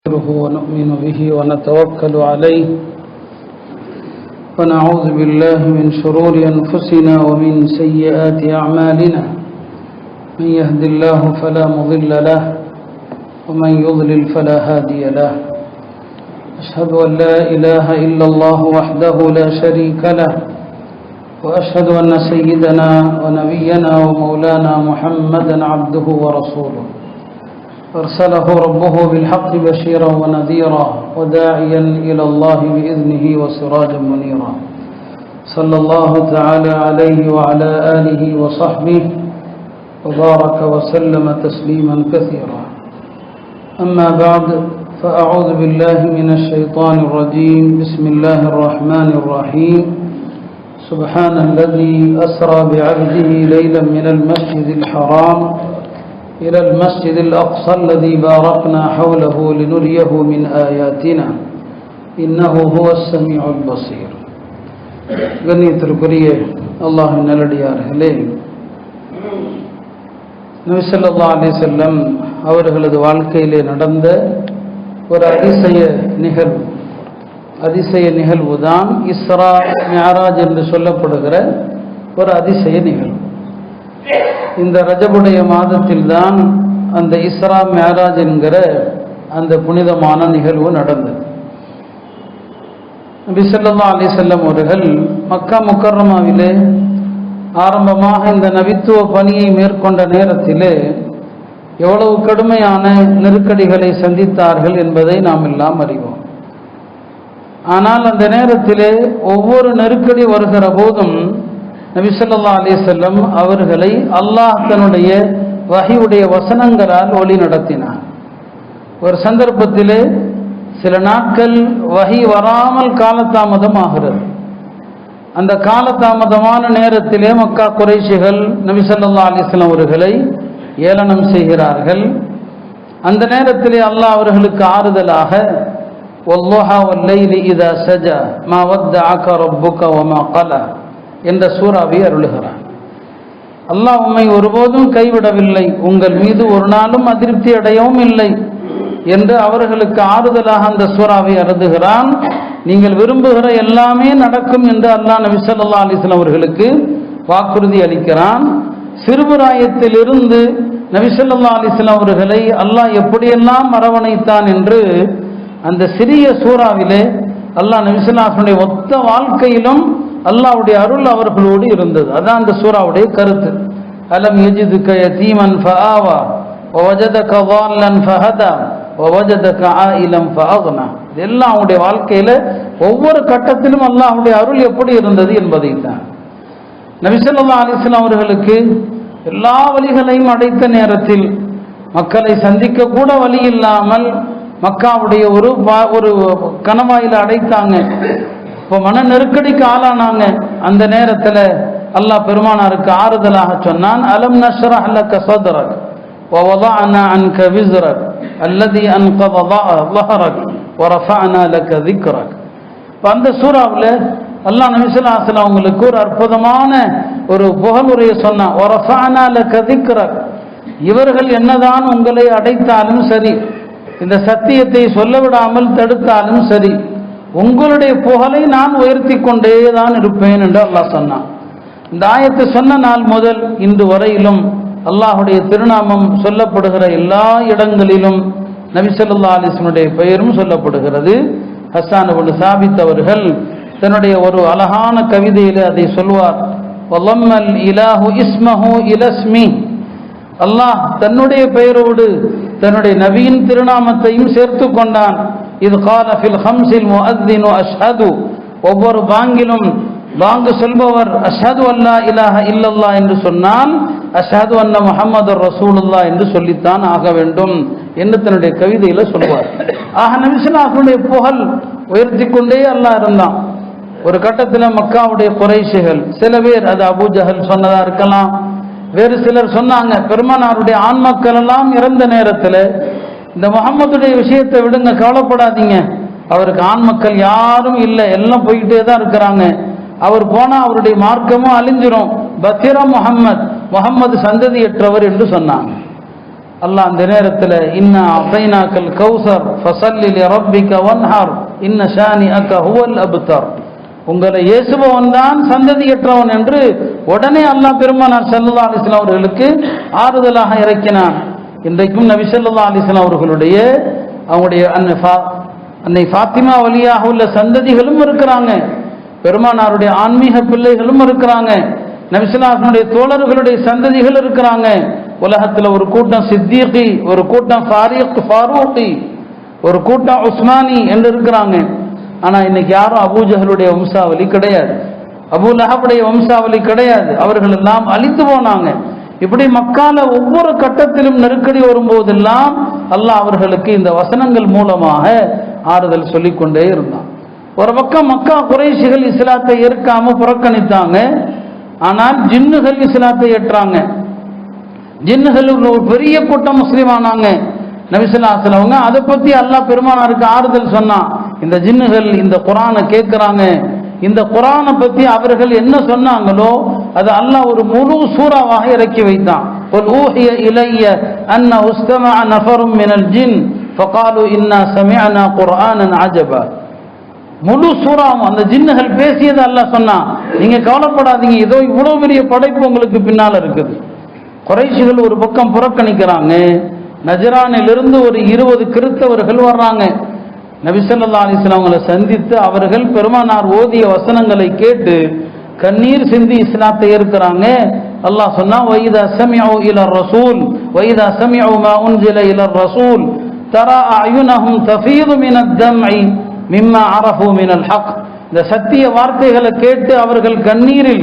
ونؤمن به ونتوكل عليه ونعوذ بالله من شرور أنفسنا ومن سيئات أعمالنا من يهد الله فلا مضل له ومن يضلل فلا هادي له أشهد أن لا إله إلا الله وحده لا شريك له وأشهد أن سيدنا ونبينا ومولانا محمدا عبده ورسوله أرسله ربه بالحق بشيرا ونذيرا وداعيا إلى الله بإذنه وسراجا منيرا صلى الله تعالى عليه وعلى آله وصحبه وبارك وسلم تسليما كثيرا أما بعد فأعوذ بالله من الشيطان الرجيم بسم الله الرحمن الرحيم سبحان الذي أسرى بعبده ليلا من المسجد الحرام إلى المسجد الأقصى الذي باركنا حوله لنريه من آياتنا إنه هو السميع البصير. கண்ணியத்திற்குரிய அல்லாஹ்வின் நல்லடியார்களே, நபி ஸல்லல்லாஹு அலைஹி வஸல்லம் அவர்களது வாழ்க்கையிலே நடந்த ஒரு அதிசய நிகழ்வுதான் இஸ்ரா மிஅராஜ் என்று சொல்லப்படுகிற ஒரு அதிசய நிகழ்வு. இந்த ரஜபுடைய மாதத்தில் தான் அந்த இஸ்ரா மிஅராஜ் என்கிற அந்த புனிதமான நிகழ்வு நடந்தது. நபி ஸல்லல்லாஹு அலைஹி வஸல்லம் அவர்கள் மக்கா முக்கர்ரமாவிலே ஆரம்பமாக இந்த நபித்துவ பணியை மேற்கொண்ட நேரத்திலே எவ்வளவு கடுமையான நெருக்கடிகளை சந்தித்தார்கள் என்பதை நாம் எல்லாம் அறிவோம். ஆனால் அந்த நேரத்திலே ஒவ்வொரு நெருக்கடி வருகிற போதும் நபி ஸல்லல்லாஹு அலைஹி வஸல்லம் அவர்களை அல்லாஹ் தன்னுடைய வஹீயுடைய வசனங்களால் வழி நடத்தினார். ஒரு சந்தர்ப்பத்திலே சில நாட்கள் வஹீ வராமல் காலதாமதம் ஆகிறது. அந்த காலதாமதமான நேரத்திலே மக்கா குறைஷிகள் நபி ஸல்லல்லாஹு அலைஹி வஸல்லம் அவர்களை ஏளனம் செய்கிறார்கள். அந்த நேரத்திலே அல்லாஹ் அவர்களுக்கு ஆறுதலாக வல்லுஹா வல்லைலி இதா சஜா மா வத்தஅக ரப்புக வமா கலா என்ற சூறாவை அருளுகிறார். அல்லாஹ் உம்மை ஒருபோதும் கைவிடவில்லை, உங்கள் மீது ஒரு நாளும் அதிருப்தி அடையவும் இல்லை என்று அவர்களுக்கு ஆறுதலாக அந்த சூறாவை அருளுகிறான். நீங்கள் விரும்புகிற எல்லாமே நடக்கும் என்று அல்லாஹ் நபி ஸல்லல்லாஹு அலைஹி வஸல்லம் அவர்களுக்கு வாக்குறுதி அளிக்கிறான். சிறுபிராயத்திலிருந்து நபி ஸல்லல்லாஹு அலைஹி வஸல்லம் அவர்களை அல்லாஹ் எப்படியெல்லாம் அரவணைத்தான் என்று அந்த சிறிய சூறாவிலே அல்லாஹ் நபி ஸல்லல்லாஹு அலைஹி வஸல்லம் மொத்த வாழ்க்கையிலும் அல்லாஹ்வுடைய அருள் அவர்களோடு இருந்தது. அதான் அந்த சூறாவுடைய கருத்து. அலம் யஜிதுக யதீமன் ஃபஆவா வவஜதக ضالًا ஃபஹதா வவஜதக ஆயிலம் ஃபஅக்னா. இதெல்லாம் அவருடைய வாழ்க்கையில ஒவ்வொரு கட்டத்திலும் அல்லாஹ்வுடைய அருள் எப்படி இருந்தது என்பதை தான். நபி ஸல்லல்லாஹு அலைஹி வஸல்லம் அவர்களுக்கு எல்லா வழிகளையும் அடைத்த நேரத்தில் மக்களை சந்திக்க கூட வழி இல்லாமல் மக்காவுடைய ஒரு கணவாயில அடைத்தாங்க. இப்போ மன நெருக்கடிக்கு ஆளானாங்க. அந்த நேரத்தில் அல்லாஹ் பெருமானாருக்கு ஆறுதலாக சொன்னான், அலம் நஷ்ரஹ் லக ஸத்ரக் வ வதஅனா அன்க விஸ்ரக் அல்லதி அன்கத ظஹரக் வ ரஃபஅனா லக ذிக்ரக். அந்த சூறாவில் அல்லாஹ் நபி ஸல்லல்லாஹு அலைஹி வஸல்லம் அவங்களுக்கு ஒரு அற்புதமான ஒரு புகழுரையை சொன்னான். வ ரஃபஅனா லக ذிக்ரக். இவர்கள் என்னதான் உங்களை அடைத்தாலும் சரி, இந்த சத்தியத்தை சொல்ல விடாமல் தடுத்தாலும் சரி, உங்களுடைய புகழை நான் உயர்த்தி கொண்டே தான் இருப்பேன் என்று அல்லாஹ் சொன்னான். இந்த ஆயத்தை சொன்ன நாள் முதல் இன்று வரையிலும் அல்லாஹுடைய திருநாமம் சொல்லப்படுகிற எல்லா இடங்களிலும் நபி ஸல்லல்லாஹு அலைஹி வஸல்லம் பெயரும் சொல்லப்படுகிறது. ஹஸ்ஸான் இப்னு சாபித் அவர்கள் தன்னுடைய ஒரு அழகான கவிதையில் அதை சொல்வார். வலம்மல் இலாஹு இஸ்மஹு இலஸ்மி. அல்லாஹ் தன்னுடைய பெயரோடு தன்னுடைய நபியின் திருநாமத்தையும் சேர்த்து கொண்டான். இது கால ஃபில் ஹம்ஸில் முஅத்தினு அஷ்ஹது. ஒவ்வொரு பாங்கிலும் பாங்கு சொல்பவர் அஷ்ஹது அல்லா இலாஹ இல்லல்லாஹ் என்று சொன்னால் அஷ்ஹது அன்ன முஹம்மது ரசூலுல்லாஹ் என்று சொல்லித்தான் ஆக வேண்டும் என்று தன்னுடைய கவிதையில சொல்வார். ஆக நபி ஸல்லல்லாஹு அலைஹி வஸல்லம் புகழ் உயர்த்தி கொண்டே அல்லாஹ் இருந்தான். ஒரு கட்டத்தில் மக்காவுடைய குறைஷிகள் சில பேர், அது அபூ ஜஹல் சொன்னதா இருக்கலாம், வேறு சிலர் சொன்னாங்க, பெருமானாருடைய ஆண் மக்கள் எல்லாம் இறந்த நேரத்தில் இந்த முஹம்மதுடைய விஷயத்தை விடுங்க, கவலைப்படாதீங்க, அவருக்கு ஆண் மக்கள் யாரும் இல்லை, எல்லாம் போய்கிட்டே தான் இருக்கிறாங்க, அவர் போனால் அவருடைய மார்க்கமும் அழிஞ்சிரும், பத்திர முஹம்மது சந்ததியற்றவர் என்று சொன்னாங்க. அல்லாஹ் அந்த நேரத்தில் இன்னா அஃதைனாக்கல் கௌசர் ஃபஸல்லி லிரப்பிக வன்ஹர் இன்ன ஷானிஅக ஹுவல் அப்தர், உங்களை இயேசுபவன் தான் சந்ததியற்றவன் என்று உடனே அல்லாஹ் பெருமானார் ஸல்லல்லாஹு அலைஹி வஸல்லம் அவர்களுக்கு ஆறுதலாக இறக்கினான். இன்றைக்கும் நபி ஸல்லல்லாஹு அலைஹி வஸல்லம் அவர்களுடைய அவங்களுடைய அன்னை ஃபாத்திமா வழியாக உள்ள சந்ததிகளும் இருக்கிறாங்க, பெருமானாருடைய ஆன்மீக பிள்ளைகளும் இருக்கிறாங்க, நபி ஸல்லல்லாஹு அலைஹி வஸல்லம் தோழர்களுடைய சந்ததிகள் இருக்கிறாங்க. உலகத்தில் ஒரு கூட்டம் சித்திகி, ஒரு கூட்டம் ஃபாரூகி, ஒரு கூட்டம் உஸ்மானி என்று இருக்கிறாங்க. ஆனா இன்னைக்கு யாரும் அபூஜஹலுடைய வம்சாவளி கிடையாது, அபூ லஹபுடைய வம்சாவளி கிடையாது, அவர்கள் எல்லாம் அழித்து போனாங்க. இப்படி மக்கால ஒவ்வொரு கட்டத்திலும் நெருக்கடி வரும்போதெல்லாம் அல்லாஹ் அவர்களுக்கு இந்த வசனங்கள் மூலமாக ஆறுதல் சொல்லிக்கொண்டே இருந்தான். ஒரு பக்கம் மக்கா குறைஷிகள் இஸ்லாத்தை ஏற்காம புறக்கணித்தாங்க, ஆனால் ஜின்னுகள் இஸ்லாத்தை ஏற்றாங்க. ஜின்னுகள் ஒரு பெரிய கூட்டம் முஸ்லீம் ஆனாங்க. நபி ஸல்லல்லாஹு அலைஹி வஸல்லம் அதை பத்தி அல்லாஹ் பெருமானாருக்கு ஆறுதல் சொன்னான். இந்த ஜின்னுகள் இந்த குர்ஆனை கேட்கிறாங்க, இந்த குர்ஆனை பத்தி அவர்கள் என்ன சொன்னாங்களோ அது அல்லாஹ் ஒரு முழு சூறாவாக இறக்கி வைத்தான். குல் ஊஹிய இலைய அன்ன உஸ்தமஅ நஃபரும் மினல் ஜின் ஃபகாலு இன்னா சமிஅனா குர்ஆனன் அஜபா. முழு சூறாவும் அந்த ஜின்னுகள் பேசியது அல்லாஹ் சொன்னான். நீங்க கவலைப்படாதீங்க, ஏதோ இவ்வளவு பெரிய படைப்பு உங்களுக்கு பின்னால இருக்குது. குறைஷிகள் ஒரு பக்கம் புறக்கணிக்கிறாங்க. நஜரானிலிருந்து ஒரு 20 கிறிஸ்தவர்கள் வர்றாங்க. நபி ஸல்லல்லாஹு அலைஹி வஸல்லம் அவங்களை சந்தித்து அவர்கள் பெருமானார் ஓதிய வசனங்களை கேட்டு கண்ணீர் சிந்தி இஸ்லாத்தை ஏற்கிறாங்க. அல்லாஹ் சொன்னா வைதா சமிஉ இலர் ரசூல் வைதா சமிஉ மா உன்சில இலர் ரசூல் தரா அயுனஹும் தஃபீது மினத் தம்இ மிம்மா அரஃபு மினல் ஹக். இந்த சத்திய வார்த்தைகளை கேட்டு அவர்கள் கண்ணீரில்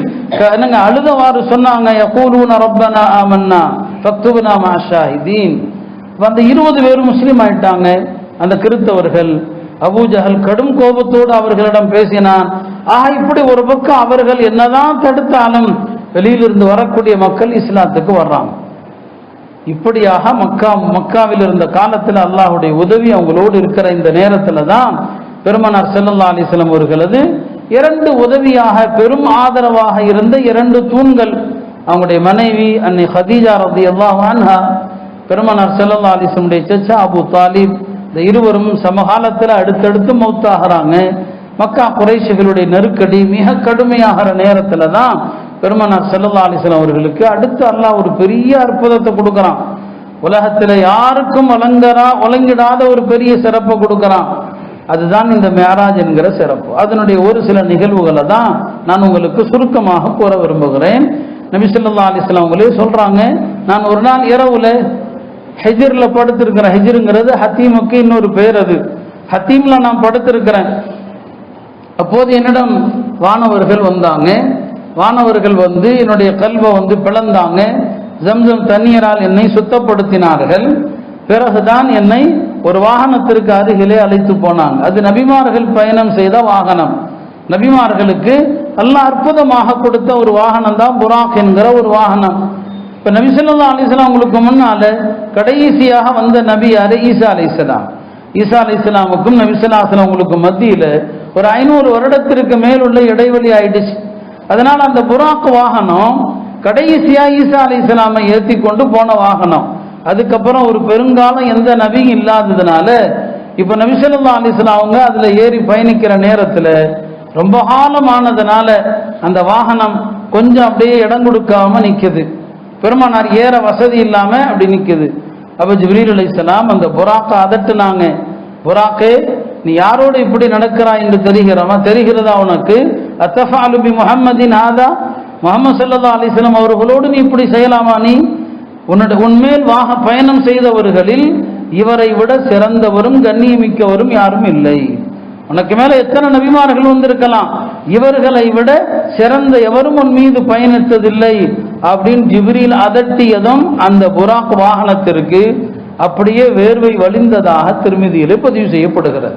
அழுதவாறு சொன்னாங்க, யகூலூன ரப்பனா ஆமன்னா ஃபக்துப்னா மஅ ஷாஹிதீன். அந்த 20 பேர் முஸ்லீம் ஆயிட்டாங்க. அந்த கிறிஸ்தவர்கள் அபூஜஹல் கடும் கோபத்தோடு அவர்களிடம் பேசினான். இப்படி ஒரு பக்கம் அவர்கள் என்னதான் தடுத்தாலும் வெளியிலிருந்து வரக்கூடிய மக்கள் இஸ்லாத்துக்கு வர்றாங்க. இப்படியாக மக்காவில் இருந்த காலத்தில் அல்லாஹ்வுடைய உதவி அவங்களோடு இருக்கிற இந்த நேரத்தில் தான் பெருமானார் ஸல்லல்லாஹு அலைஹி வஸல்லம் அவர்களது 2 உதவியாக பெரும் ஆதரவாக இருந்த 2 தூண்கள், அவங்களுடைய மனைவி அன்னை ஹதீஜா ரலியல்லாஹு அன்ஹா, பெருமானார் ஸல்லல்லாஹு அலைஹி வஸல்லம் சச்சா அபூ தாலிப், இந்த இருவரும் சமகாலத்தில் அடுத்தடுத்து மௌத்தாகிறாங்க. மக்கா குறைஷிகளுடைய நெருக்கடி மிக கடுமையாகிற நேரத்தில் தான் பெருமானார் ஸல்லல்லாஹு அலைஹி வஸல்லம் அவர்களுக்கு அடுத்து அல்லாஹ் ஒரு பெரிய அற்புதத்தை கொடுக்குறான். உலகத்தில் யாருக்கும் வழங்கிடாத ஒரு பெரிய சிறப்பை கொடுக்குறான். அதுதான் இந்த மேராஜ் என்கிற சிறப்பு. அதனுடைய ஒரு சில நிகழ்வுகளை தான் நான் உங்களுக்கு சுருக்கமாக கூற விரும்புகிறேன். நபி ஸல்லல்லாஹு அலைஹி வஸல்லம் அவங்களே சொல்றாங்க, நான் ஒரு நாள் இரவுல ஹிஜ்ர்ல படுத்திருக்கிறேன். ஹிஜ்ருங்கிறது ஹத்தீமுக்கு இன்னொரு பேர். அது ஹத்தீம்ல நான் படுத்திருக்கிறேன். அப்போது என்னிடம் வானவர்கள் வந்தாங்க. வானவர்கள் வந்து என்னுடைய கல்வை பிளந்தாங்க. ஜம்சம் தண்ணீரால் என்னை சுத்தப்படுத்தினார்கள். பிறகுதான் என்னை ஒரு வாகனத்திற்கு அருகிலே அழைத்து போனாங்க. அது நபிமார்கள் பயணம் செய்த வாகனம். நபிமார்களுக்கு அல்லாஹ் அற்புதமாக கொடுத்த ஒரு வாகனம் தான் புராக் என்கிற ஒரு வாகனம். இப்ப நபி ஸல்லல்லாஹு அலைஹி வஸல்லம் உங்களுக்கு முன்னால கடைசியாக வந்த நபி யாரு? ஈசா அலைஹிஸ்ஸலாம். ஈசா அலைஹிஸ்ஸலாமுக்கும் நபி ஸல்லல்லாஹு அலைஹி வஸல்லம் உங்களுக்கு மத்தியில ஒரு 500 வருடத்திற்கு மேலுள்ள இடைவெளி ஆயிடுச்சு. அதனால அந்த புராக் வாகனம் கடைசியா ஈசா அலைஹிஸ்ஸலாமை ஏற்றி கொண்டு போன வாகனம். அதுக்கப்புறம் ஒரு பெருங்காலம் எந்த நபியும் இல்லாததுனால இப்ப நபி ஸல்லல்லாஹு அலைஹி வஸல்லம் அவங்க அதுல ஏறி பயணிக்கிற நேரத்துல ரொம்ப காலமானதுனால அந்த வாகனம் கொஞ்சம் அப்படியே இடம் கொடுக்காம நிக்குது. பெருமானார் ஏற வசதி இல்லாம அப்படி நிக்குது. அப்ப ஜிப்ரீல் அலைஹிஸ்ஸலாம் அந்த புராக்கை அதட்டுனாங்க. புராக்கே, நீ யாரோடு இப்படி நடக்கிறாய் என்று தெரிகிறதா உனக்கு? அத்தஃபாலு பி முஹம்மதின் ஹாதா, முஹம்மது ஸல்லல்லாஹு அலைஹி வஸல்லம் அவர்களோடு நீ இப்படி செய்யலாமா? நீ உன்மேல் பயணம் செய்தவர்களில் இவரை விட சிறந்தவரும் கண்ணியமிக்கவரும் யாரும் இல்லை. உனக்கு மேல எத்தனை நபிமார்கள் வந்திருக்கலாம், இவர்களை விட சிறந்த எவரும் உன் மீது பயணித்ததில்லை அப்படின்னு ஜிப்ரீல் அதட்டியதும் அந்த புராக் வாகனத்திற்கு அப்படியே வேர்வை வழிந்ததாக திருமதியிலே பதிவு செய்யப்படுகிறது.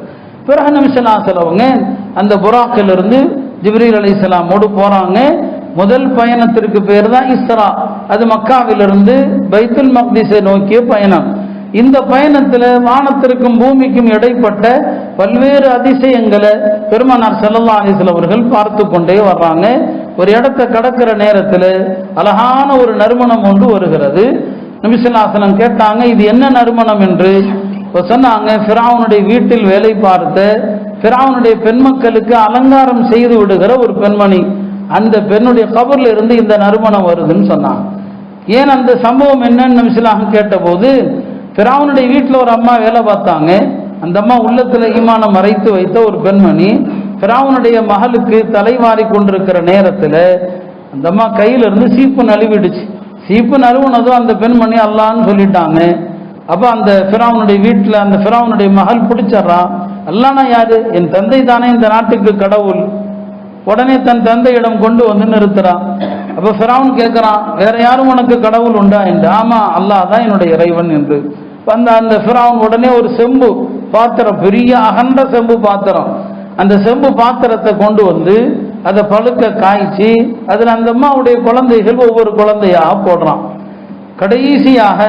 பிறகு நபி ஸல்லல்லாஹு அலைஹி வஸல்லம் அந்த புராக்கிலிருந்து ஜிப்ரீல் அலைஹிஸ்ஸலாமோடு போறாங்க. முதல் பயணத்திற்கு பேர் தான் இஸ்ரா. அது மக்காவிலிருந்து பைத்துல் மக்திஸை நோக்கிய பயணம். இந்த பயணத்தில் வானத்திற்கும் பூமிக்கும் இடைப்பட்ட பல்வேறு அதிசயங்களை பெருமானார் ஸல்லல்லாஹு அலைஹி வஸல்லம் அவர்கள் பார்த்து கொண்டே வர்றாங்க. ஒரு இடத்தை கடக்கிற நேரத்தில் அழகான ஒரு நறுமணம் ஒன்று வருகிறது. நபி ஸல்லல்லாஹு அலைஹி வஸல்லம் கேட்டாங்க, இது என்ன நறுமணம் என்று. சொன்னாங்க, ஃபிரௌனுடைய வீட்டில் வேலை பார்த்த ஃபிரௌனுடைய பெண்மக்களுக்கு அலங்காரம் செய்து விடுகிற ஒரு பெண்மணி, அந்த பெண்ணுடைய கபர்ல இருந்து இந்த நறுமணம் வருதுன்னு சொன்னாங்க. ஏன் அந்த சம்பவம் என்னன்னு நபி ஸல்லல்லாஹு அலைஹி வஸல்லம் கேட்டபோது, ஃபிரௌனுடைய வீட்டில் ஒரு அம்மா வேலை பார்த்தாங்க. அந்த அம்மா உள்ளத்துல ஈமானம் மறைத்து வைத்த ஒரு பெண்மணி. ஃபிரௌனுடைய மகளுக்கு தலைவாரி கொண்டிருக்கிற நேரத்துல அந்த அம்மா கையில இருந்து சீப்பு நழுவிடுச்சு. சீப்பு நழுவுனதும் அந்த பெண்மணி அல்லான்னு சொல்லிட்டாங்க. அப்ப அந்த ஃபிரௌனுடைய வீட்டுல அந்த ஃபிரௌனுடைய மகள் பிடிச்சிடறான். அல்லானா யாரு? என் தந்தை தானே இந்த நாட்டுக்கு கடவுள். உடனே தன் தந்தையிடம் கொண்டு வந்து நிறுத்துறான். அப்ப ஃபிரௌன் கேட்கிறான், வேற யாரும் உனக்கு கடவுள் உண்டா என்று. ஆமா, அல்லாஹ் தான் என்னுடைய இறைவன் என்று. அந்த ஃபிரௌன் உடனே ஒரு செம்பு பாத்திரம், பெரிய அகன்ற செம்பு பாத்திரம், அந்த செம்பு பாத்திரத்தை கொண்டு வந்து அதை பழுக்க காய்ச்சி அதுல அந்த அம்மாவுடைய குழந்தைகள் ஒவ்வொரு குழந்தையாக போடுறான். கடைசியாக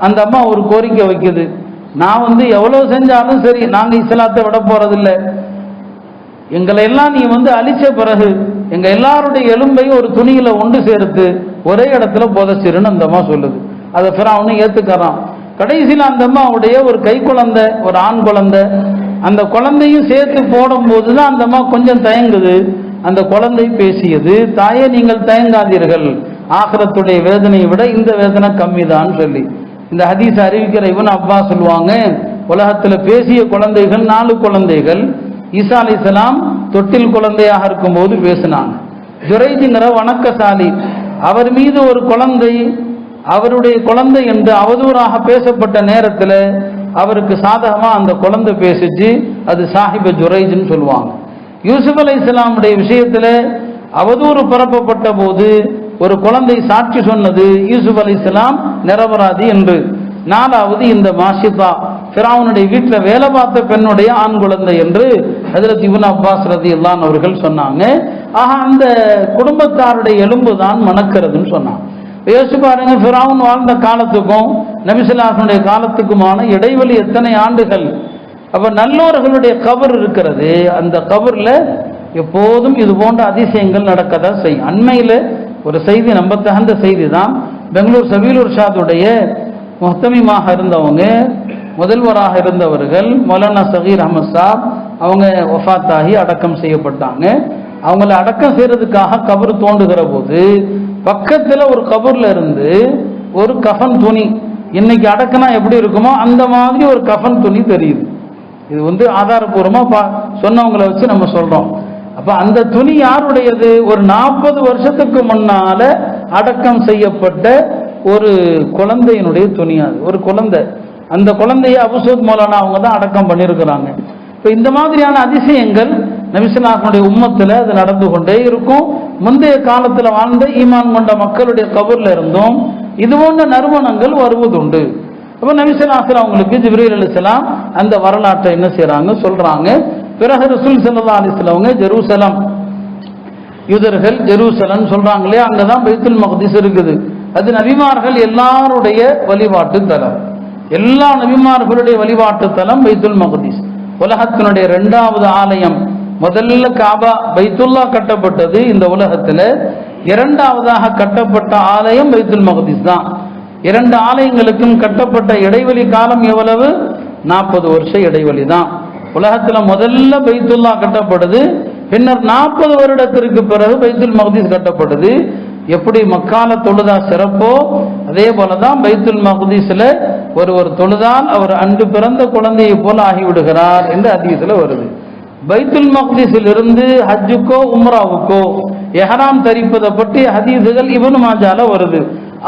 அந்த அம்மா ஒரு கோரிக்கை வைக்குது, நான் எவ்வளவு செஞ்சாலும் சரி, நாங்க இஸ்லாத்தை விட போறதில்லை. எங்களை எல்லாம் நீ அழிச்ச பிறகு எங்க எல்லாருடைய எலும்பையும் ஒரு துணியில ஒன்று சேர்த்து ஒரே இடத்துல புதைச்சிருன்னு அந்த அம்மா சொல்லுது. அதை ஃபிரௌன் ஏத்துக்கிறான். கடைசியில் அந்த அம்மாவுடைய ஒரு கை குழந்தை, ஒரு ஆண் குழந்தை, அந்த குழந்தையும் சேர்த்து போடும் போதுதான் அந்த அம்மா கொஞ்சம் தயங்குது. அந்த குழந்தை பேசியது, தாயே நீங்கள் தயங்காதீர்கள், ஆகிரத்துடைய வேதனையை விட இந்த வேதனை கம்மிதான் சொல்லி. இந்த ஹதீஸ் அறிவிக்கிற இப்னு அப்பாஸ் சொல்லுவாங்க, உலகத்துல பேசிய குழந்தைகள் 4 குழந்தைகள். ஈசா அலைஹிஸ்ஸலாம் தொட்டில் குழந்தையாக இருக்கும் போது பேசினாங்க. ஜுரைஜுங்கிற வணக்கசாலி, அவர் மீது ஒரு குழந்தை அவருடைய குழந்தை என்று அவதூறாக பேசப்பட்ட நேரத்தில் அவருக்கு சாதகமா அந்த குழந்தை பேசிச்சு, அது சாஹிப ஜுரைஜ்னு சொல்லுவாங்க. யூசுப் அலைஹிஸ்ஸலாமுடைய விஷயத்துல அவதூறு பரப்பப்பட்ட போது ஒரு குழந்தை சாட்சி சொன்னது யூசுப் அலைஹிஸ்ஸலாம் நிரபராதி என்று. 4வது இந்த மாஷிதா, ஃபிரௌனுடைய வீட்டில் வேலை பார்த்த பெண்ணுடைய ஆண் குழந்தை என்று ஹஜ்ரத் இப்னு அப்பாஸ் ரலியல்லாஹு அவர்கள் சொன்னாங்க. ஆக அந்த குடும்பத்தாருடைய எலும்பு தான் மணக்கிறதுன்னு சொன்னாங்க. யோசிச்சு பாருங்க, ஃபிரௌன் வாழ்ந்த காலத்துக்கும் நபி ஸல்லல்லாஹு அலைஹி வஸல்லம் காலத்துக்குமான இடைவெளி எத்தனை ஆண்டுகள். அப்ப நல்லோர்களுடைய கபர் இருக்கிறது, அந்த கபர்ல எப்போதும் இது போன்ற அதிசயங்கள் நடக்கதான் செய்யும். அண்மையில ஒரு செய்தி, நம்ப தகுந்த செய்தி தான். பெங்களூர் சபீலுர் ஷாதுடைய முஹ்தமிமாக இருந்தவங்க, முதல்வராக இருந்தவர்கள் மௌலானா சகீர் அஹமத் சாப், அவங்க வஃபாத்தாகி அடக்கம் செய்யப்பட்டாங்க. அவங்கள அடக்கம் செய்யறதுக்காக கபர் தோண்டுகிற போது பக்கத்துல ஒரு கபர்ல இருந்து ஒரு கஃன் துணி, இன்னைக்கு அடக்கனா எப்படி இருக்குமோ அந்த மாதிரி ஒரு கஃன் துணி தெரியுது. இது ஆதாரபூர்வமா சொன்னவங்களை வச்சு நம்ம சொல்றோம். அப்ப அந்த துணி யாருடையது? ஒரு 40 வருஷத்துக்கு முன்னால அடக்கம் செய்யப்பட்ட ஒரு குழந்தையினுடைய துணி. அது ஒரு குழந்தை, அந்த குழந்தைய அபுசூத் மௌலானா அவங்க தான் அடக்கம் பண்ணியிருக்கிறாங்க. இப்போ இந்த மாதிரியான அதிசயங்கள் நபி ஸல்லல்லாஹு அலைஹி வஸல்லம் உம்மத்தில் அது நடந்து கொண்டே இருக்கும். முந்தைய காலத்தில் வாழ்ந்த ஈமான் கொண்ட மக்களுடைய கபர்ல இருந்தும் இது போன்ற நறுமணங்கள் வருவதுண்டு. அப்போ நபி ஸல்லல்லாஹு அலைஹி வஸல்லம் அவங்களுக்கு ஜிப்ரீல் அலைஹிஸ்ஸலாம் அந்த வரலாற்றை என்ன செய்யறாங்க சொல்றாங்க. பிறகு ரசூல் ஸல்லல்லாஹு அலைஹி வஸல்லம் அவங்க ஜெருசலம், யூதர்கள் ஜெருசலம் சொல்றாங்களே, அங்கதான் பைத்துல் மக்திஸ் இருக்குது. அது நபிமார்கள் எல்லாருடைய வழிபாட்டு தலம், எல்லா நபிமார்களுடைய வழிபாட்டு தலம் பைத்துல் மக்திஸ். உலகத்தினுடைய 2வது ஆலயம். முதல்ல காபா பைத்துல்லா கட்டப்பட்டது இந்த உலகத்துல, 2வதாக கட்டப்பட்ட ஆலயம் பைத்துல் மக்திஸ் தான். 2 ஆலயங்களுக்கும் கட்டப்பட்ட இடைவெளி காலம் எவ்வளவு? 40 வருஷ இடைவெளி தான். உலகத்துல முதல்ல பைத்துல்லா கட்டப்படுது, பின்னர் 40 வருடத்திற்கு பிறகு பைத்துல் மக்திஸ் கட்டப்படுது. எப்படி மக்கால தொழுதா சிறப்போ அதே போலதான் பைத்துல் மக்திஸ்ல ஒருவர் தொழுதால் அவர் அன்று பிறந்த குழந்தையை போல ஆகிவிடுகிறார் என்று ஹதீஸ்ல வருது. பைத்துல் மக்திஸில் இருந்து ஹஜ்ஜுக்கோ உம்ராவுக்கோ எஹ்ராம் தரிப்பதை பற்றி ஹதீஸுகள் இப்னு மாஜால வருது.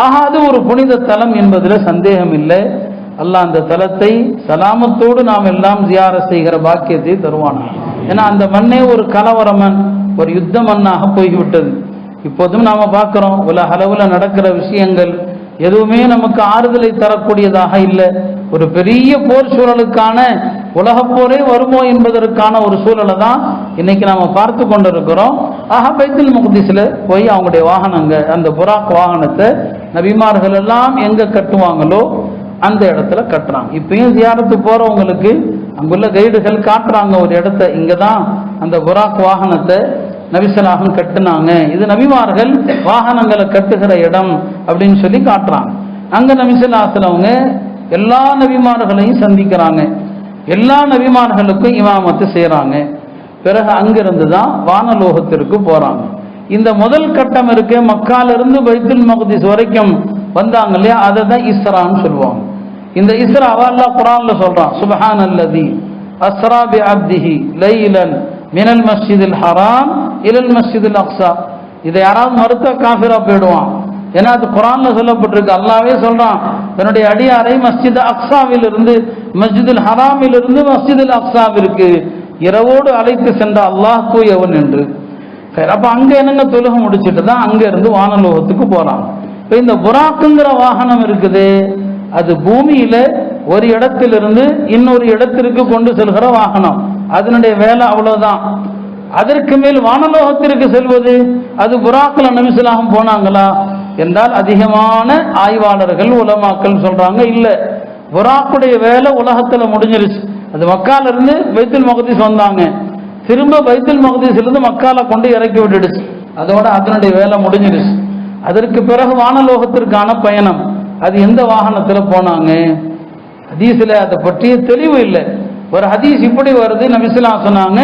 ஆக அது ஒரு புனித தலம் என்பதுல சந்தேகம் இல்லை. அல்லாஹ் அந்த தலத்தை சலாமத்தோடு நாம் எல்லாம் ஜியாரத் செய்கிற பாக்கியத்தை தருவானா. ஏன்னா அந்த மண்ணே ஒரு கலவர மண், ஒரு யுத்த மண்ணாக போய்விட்டது. இப்போதும் நாம பார்க்கிறோம், உலக அளவுல நடக்கிற விஷயங்கள் எதுவுமே நமக்கு ஆறுதலை தரக்கூடியதாக இல்லை. ஒரு பெரிய போர் சூழலுக்கான உலகப் போரே வருமோ என்பதற்கான ஒரு சூழலை தான் இன்னைக்கு நாம பார்த்து கொண்டிருக்கிறோம். ஆக பைத்துல் மக்திஸ்ல போய் அவங்களுடைய வாகனங்கள், அந்த புராக் வாகனத்தை நபிமார்கள் எல்லாம் எங்க கட்டுவாங்களோ அந்த இடத்துல கட்டுறாங்க. இப்பயும் ஜியாரத்து போறவங்களுக்கு அங்குள்ள கைடுகள் காட்டுறாங்க ஒரு இடத்த, இங்கதான் அந்த புராக் வாகனத்தை நபிசலாக கட்டுனாங்க, இது நபிமார்கள் வாகனங்களை கட்டுகிற இடம் அப்படின்னு சொல்லி காட்டுறாங்க. அங்க நபி ஸல்லல்லாஹு அலைஹி வஸல்லம் அவங்க எல்லா நபிமார்களையும் சந்திக்கிறாங்க, எல்லா நபிமார்களுக்கும் இமாமத்து செய்யறாங்க. பிறகு அங்கிருந்து தான் வானலோகத்திற்கு போறாங்க. இந்த முதல் கட்டம் இருக்கு, மக்காலிருந்து பைத்துல் மக்திஸ் வரைக்கும் வந்தாங்க இல்லையா, அதை தான் இஸ்ரான்னு சொல்லுவாங்க. இந்த இஸ்ராவை அல்லாஹ் குர்ஆன்ல சொல்றான், சுப்ஹானல்லதி அஸ்ரா பி அப்திஹி லைலன் மினல் மஸ்ஜிதில் ஹராம் இலல் மஸ்ஜிதில் அக்ஸா. இதை யாராவது மறுத்தா காஃபிரா போயிடுவான். ஏன்னா அது குர்ஆன்ல சொல்லப்பட்டிருக்கு. அல்லாஹ்வே சொல்றான், தன்னுடைய அடியாரை மஸ்ஜித் அக்ஸாவில் இருந்து மஸ்ஜிதுல் ஹராமில் இருந்து மஸ்ஜிதுல் அக்ஸாவிற்கு இரவோடு அழைத்து சென்ற அல்லாஹ் தூயவன் என்று. அப்ப அங்க என்னங்க தொழுகை முடிச்சுட்டு தான் அங்க இருந்து வானலோகத்துக்கு போறாங்க. இப்ப இந்த புராக்குங்கிற வாகனம் இருக்குது, அது பூமியில ஒரு இடத்திலிருந்து இன்னொரு இடத்திற்கு கொண்டு செல்கிற வாகனம். அதனுடைய வேலை அவ்வளவுதான். அதற்கு மேல் வானலோகத்திற்கு செல்வது, அது புராக்ல நபி ஸல்லல்லாஹு போனாங்களா என்றால் அதிகமான ஆய்வாளர்கள் உலமாக்கள் சொல்றாங்க இல்ல, புராக்குடைய வேலை உலகத்துல முடிஞ்சிருச்சு. அது மக்கால இருந்து பைத்துல் மக்திஸ் வந்தாங்க, திரும்ப பைத்துல் மக்திஸிலிருந்து மக்கால கொண்டு இறக்கி விட்டுடுச்சு. அதோட அதனுடைய வேலை முடிஞ்சிருச்சு. அதற்கு பிறகு வானலோகத்திற்கான பயணம், அது எந்த வாகனத்துல போனாங்க, ஹதீஸ்ல அதை பற்றிய தெளிவு இல்லை. ஒரு ஹதீஸ் இப்படி வருது, நபி ஸல்லல்லாஹு அலைஹி சொன்னாங்க,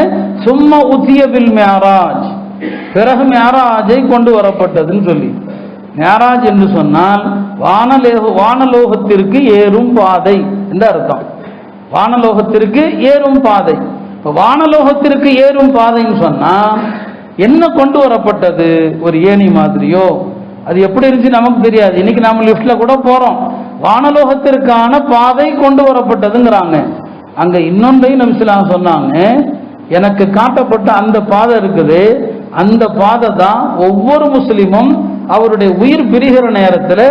சும்மா உத்திய பில் மிஅராஜ், பிறகு மிஅராஜை கொண்டு வரப்பட்டதுன்னு சொல்லி. மிஅராஜ் என்று சொன்னால் வானலோகத்திற்கு ஏறும் பாதை என்று அர்த்தம். வானலோகத்திற்கு ஏறும் பாதை. வானலோகத்திற்கு ஏறும் பாதைன்னு சொன்னா என்ன கொண்டு வரப்பட்டது, ஒரு ஏணி மாதிரியோ, அது எப்படி இருந்துச்சு நமக்கு தெரியாது. இன்னைக்கு நாம லிப்ட்ல கூட போறோம். வானலோகத்திற்கான பாதை கொண்டு வரப்பட்டதுங்கிறாங்க. அங்க இன்னொன்றையும் நபி ஸல்லல்லாஹு அலைஹி சொன்னாங்க, எனக்கு காட்டப்பட்ட அந்த பாதை இருக்குது, அந்த பாதை தான் ஒவ்வொரு முஸ்லிமும் அவருடைய உயிர் பிரிகிற நேரத்தில்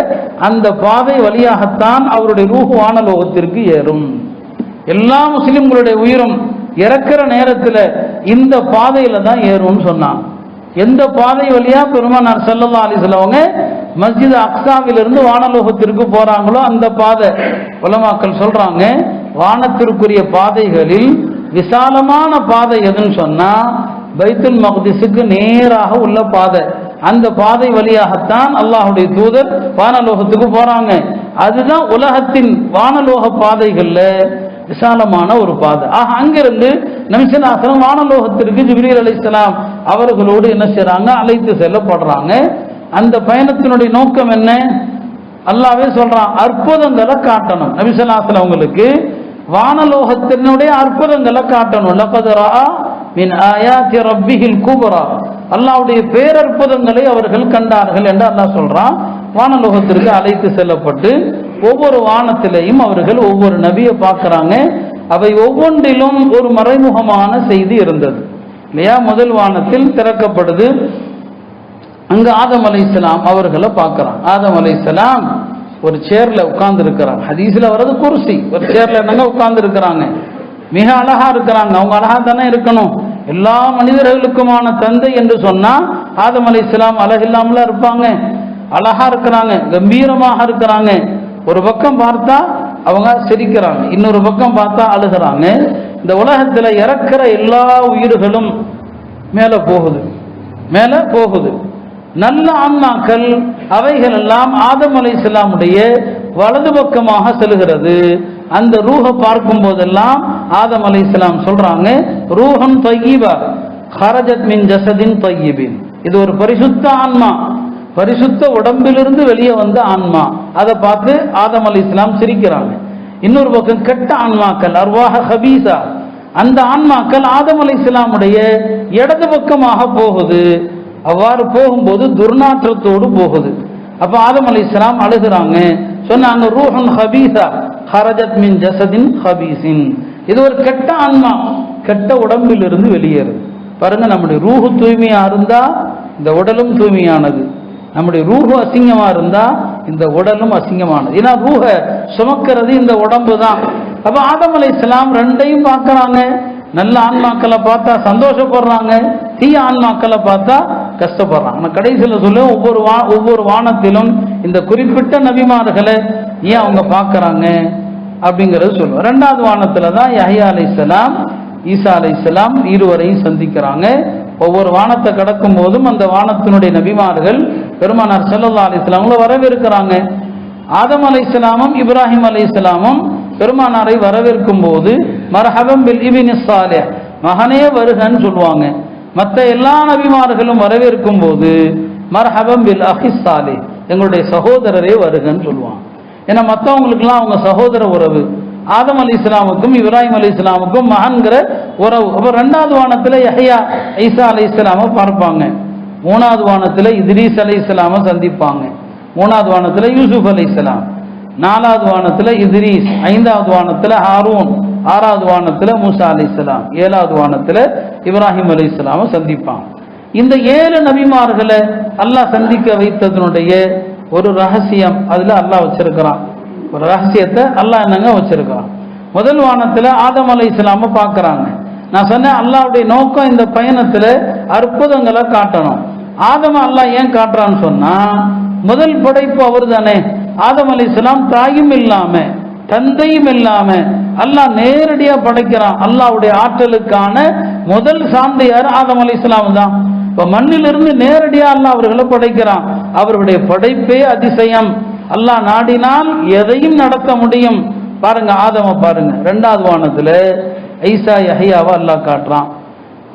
அந்த பாதை வழியாகத்தான் அவருடைய ரூஹ் வானலோகத்திற்கு ஏறும். எல்லா முஸ்லிம்களுடைய உயிரும் இறக்கிற நேரத்தில் இந்த பாதையில தான் ஏறும்னு சொன்னான். எந்த பாதை வழியா பெருமானார் ஸல்லல்லாஹு அலைஹி வஸல்லம் அவங்க மஸ்ஜித் அக்ஸாவிலிருந்து வானலோகத்திற்கு போறாங்களோ அந்த பாதை. உலமாக்கள் சொல்றாங்க, வானத்திற்குரிய பாதைகளில் விசாலமான பாதை எதுன்னு சொன்னா பைத்துல் மக்திஸுக்கு நேராக உள்ள பாதை. அந்த பாதை வழியாகத்தான் அல்லாஹ்வுடைய தூதர் வானலோகத்துக்கு போறாங்க. அதுதான் உலகத்தின் வானலோக பாதைகள்ல விசாலமான ஒரு பாதை. ஆக அங்கிருந்து நபி ஸல்லல்லாஹு அலைஹி வஸல்லம் வானலோகத்திற்கு ஜிப்ரீல் அலைஹிஸ்ஸலாம் அவர்களோடு என்ன செய்றாங்க, அழைத்து செல்லப்படுறாங்க. அந்த பயணத்தினுடைய நோக்கம் என்ன, அல்லாஹ்வே சொல்றான், அற்புதங்களை காட்டணும். நபி ஸல்லல்லாஹு அலைஹி வஸல்லம் உங்களுக்கு வானலோகத்தினுடைய அற்புதங்களை காட்டணும். லகத் ரஆ மின் ஆயாத்தி ரப்பிஹில் குப்ரா, அல்லாஹ்வுடைய பேரற்புதங்களை அவர்கள் கண்டார்கள் என்று அல்லாஹ் சொல்றான். வானலோகத்திற்கு அழைத்து செல்லப்பட்டு ஒவ்வொரு வானத்திலையும் அவர்கள் ஒவ்வொரு நபியை பார்க்கிறாங்க. அவை ஒவ்வொன்றிலும் ஒரு மறைமுகமான செய்தி இருந்தது இல்லையா. முதல் வானத்தில் திறக்கப்படுது, அங்க ஆதம் அலைஹிஸ்ஸலாம் அவர்களை பார்க்கிறான். ஆதம் அலைஹிஸ்ஸலாம் ஒரு சேர்ல உட்கார்ந்து இருக்கிறாங்க. ஹதீஸ்ல வர்றது குர்சி, ஒரு சேர்ல என்னங்க உட்கார்ந்து இருக்கிறாங்க. மிக அழகா இருக்கிறாங்க. அவங்க அழகா தானே இருக்கணும். எல்லா மனிதர்களுக்குமான தந்தை என்று சொன்னா ஆதம் அலைஹிஸ்ஸலாம் அழகில்லாமல இருப்பாங்க. அழகா இருக்கிறாங்க, கம்பீரமாக இருக்கிறாங்க. ஒரு பக்கம் பார்த்தா அவங்க சிரிக்கிறாங்க, இன்னொரு பக்கம் பார்த்தா அழுகிறாங்க. இந்த உலகத்துல இறக்கிற எல்லா உயிர்களும் மேல போகுது, மேல போகுது. நல்ல ஆன்மாக்கள் அவைகள் எல்லாம் ஆதம் அலைஹிஸ்ஸலாமுடைய வலது பக்கமாக செல்கிறது. அந்த ரூஹை பார்க்கும் போதெல்லாம் ஆதம் அலைஹிஸ்ஸலாம் சொல்றாங்க, ரூஹன் தய்யிபா ஹரஜத் மின் ஜஸதின் தய்யிபின், இது ஒரு பரிசுத்த ஆன்மா, பரிசுத்த உடம்பிலிருந்து வெளியே வந்த ஆன்மா. அதை பார்த்து ஆதம் அலைஹிஸ்ஸலாம் சிரிக்கிறாங்க. இன்னொரு பக்கம் கெட்ட ஆன்மாக்கள் அர்வாஹ ஹபீஸா, அந்த ஆன்மாக்கள் ஆதம் அலைஹிஸ்ஸலாமுடைய இடது பக்கமாக போகுது. அவ்வாறு போகும்போது துர்நாற்றத்தோடு போகுது. அப்ப ஆதம் அலைஹிஸ்ஸலாம் அழுகிறாங்க, சொன்னாங்க ரூஹன் ஹபீஸா ஹரஜத் மின் ஜஸதின் ஹபீஸின், இது ஒரு கெட்ட ஆன்மா, கெட்ட உடம்பில் இருந்து வெளியேறுது. பாருங்க, நம்முடைய ரூஹு தூய்மையா இருந்தா இந்த உடலும் தூய்மையானது, நம்முடைய ரூஹு அசிங்கமா இருந்தா இந்த உடலும் அசிங்கமானது. ஏன்னா ரூஹ சுமக்கிறது இந்த உடம்பு தான். அப்ப ஆதம் அலைஹிஸ்ஸலாம் ரெண்டையும் பார்க்கறாங்க. நல்ல ஆன்மாக்களை பார்த்தா சந்தோஷப்படுறாங்க, தீய ஆன்மாக்களை பார்த்தா கஷ்டப்படுறாங்க. கடைசியில் சொல்ல ஒவ்வொரு வானத்திலும் இந்த குறிப்பிட்ட நபிமார்களை ஏன் அவங்க பார்க்கறாங்க அப்படிங்கிறது சொல்லுவோம். ரெண்டாவது வானத்துல தான் யஹ்யா அலைஹிஸ்ஸலாம் ஈசா அலைஹிஸ்ஸலாம் இருவரையும் சந்திக்கிறாங்க. ஒவ்வொரு வானத்தை கடக்கும் போதும் அந்த வானத்தினுடைய நபிமார்கள் பெருமானார் ஸல்லல்லாஹு அலைஹி வஸல்லம் வரவேற்கிறாங்க. ஆதம் அலைஹிஸ்ஸலாமும் இப்ராஹிம் அலைஹிஸ்ஸலாமும் பெருமானாரை வரவேற்கும் போது மர்ஹபம் பில் இப்னி ஸாலிஹ், மகனே வருகன்னு சொல்லுவாங்க. மற்ற எல்லா நபிமார்களும் வரவேற்கும் போது மர்ஹபம் பில் அஹி ஸாலிஹ், எங்களுடைய சகோதரரே வருகன்னு சொல்லுவாங்க. ஏன்னா மற்றவங்களுக்கெல்லாம் அவங்க சகோதர உறவு. ஆதம் அலைஹிஸ்ஸலாமுக்கும் இப்ராஹிம் அலைஹிஸ்ஸலாமுக்கும் மகன்கிற உறவு. அப்போ 2வது வானத்தில் யஹ்யா ஈசா அலைஹிஸ்ஸலாமை பார்ப்பாங்க. 3வது வானத்தில் இத்ரீஸ் அலைஹிஸ்ஸலாமை சந்திப்பாங்க. 3வது வானத்தில் யூசுப் அலைஹிஸ்ஸலாம், 4வது வானத்தில் இத்ரீஸ், 5வது வானத்தில் ஹாரூன், 6வது வானத்தில் மூசா அலைஹிஸ்ஸலாம், 7வது வானத்தில் இப்ராஹிம் அலைஹிஸ்ஸலாமை சந்திப்பாங்க. இந்த 7 நபிமார்களை அல்லாஹ் சந்திக்க வைத்ததனுடைய ஒரு ரகசியம் அதுல அல்லாஹ் வச்சிருக்கிறான். ஒரு ரகசியத்தை அல்லாஹ் என்னங்க வச்சிருக்கிறான். முதல் வானத்துல ஆதம் அலைஹிஸ்ஸலாமை பார்க்கறாங்க. நான் சொன்னேன் அல்லாஹ்வுடைய நோக்கம் இந்த பயணத்துல அற்புதங்களை காட்டணும். ஆதம் அல்லாஹ் ஏன் காட்டுறான்னு சொன்னா, முதல் படைப்பு அவர் தானே. ஆதம் அலைஹிஸ்ஸலாம் தாயும் இல்லாம தந்தையும் இல்லாம அல்லாஹ் நேரடியா படைக்கிறான். அல்லாஹ்வுடைய ஆற்றலுக்கான முதல் சான்று யார்? ஆதம் அலைஹிஸ்ஸலாம் தான். இப்ப மண்ணிலிருந்து நேரடியா அல்லாஹ் அவர்களை படைக்கிறான். அவருடைய படைப்பே அதிசயம். அல்லாஹ் நாடினால் எதையும் நடத்த முடியும். பாருங்க ஆதம பாருங்க. 2வது வானத்துல ஈசா யஹ்யாவை அல்லாஹ் காட்டுறான்.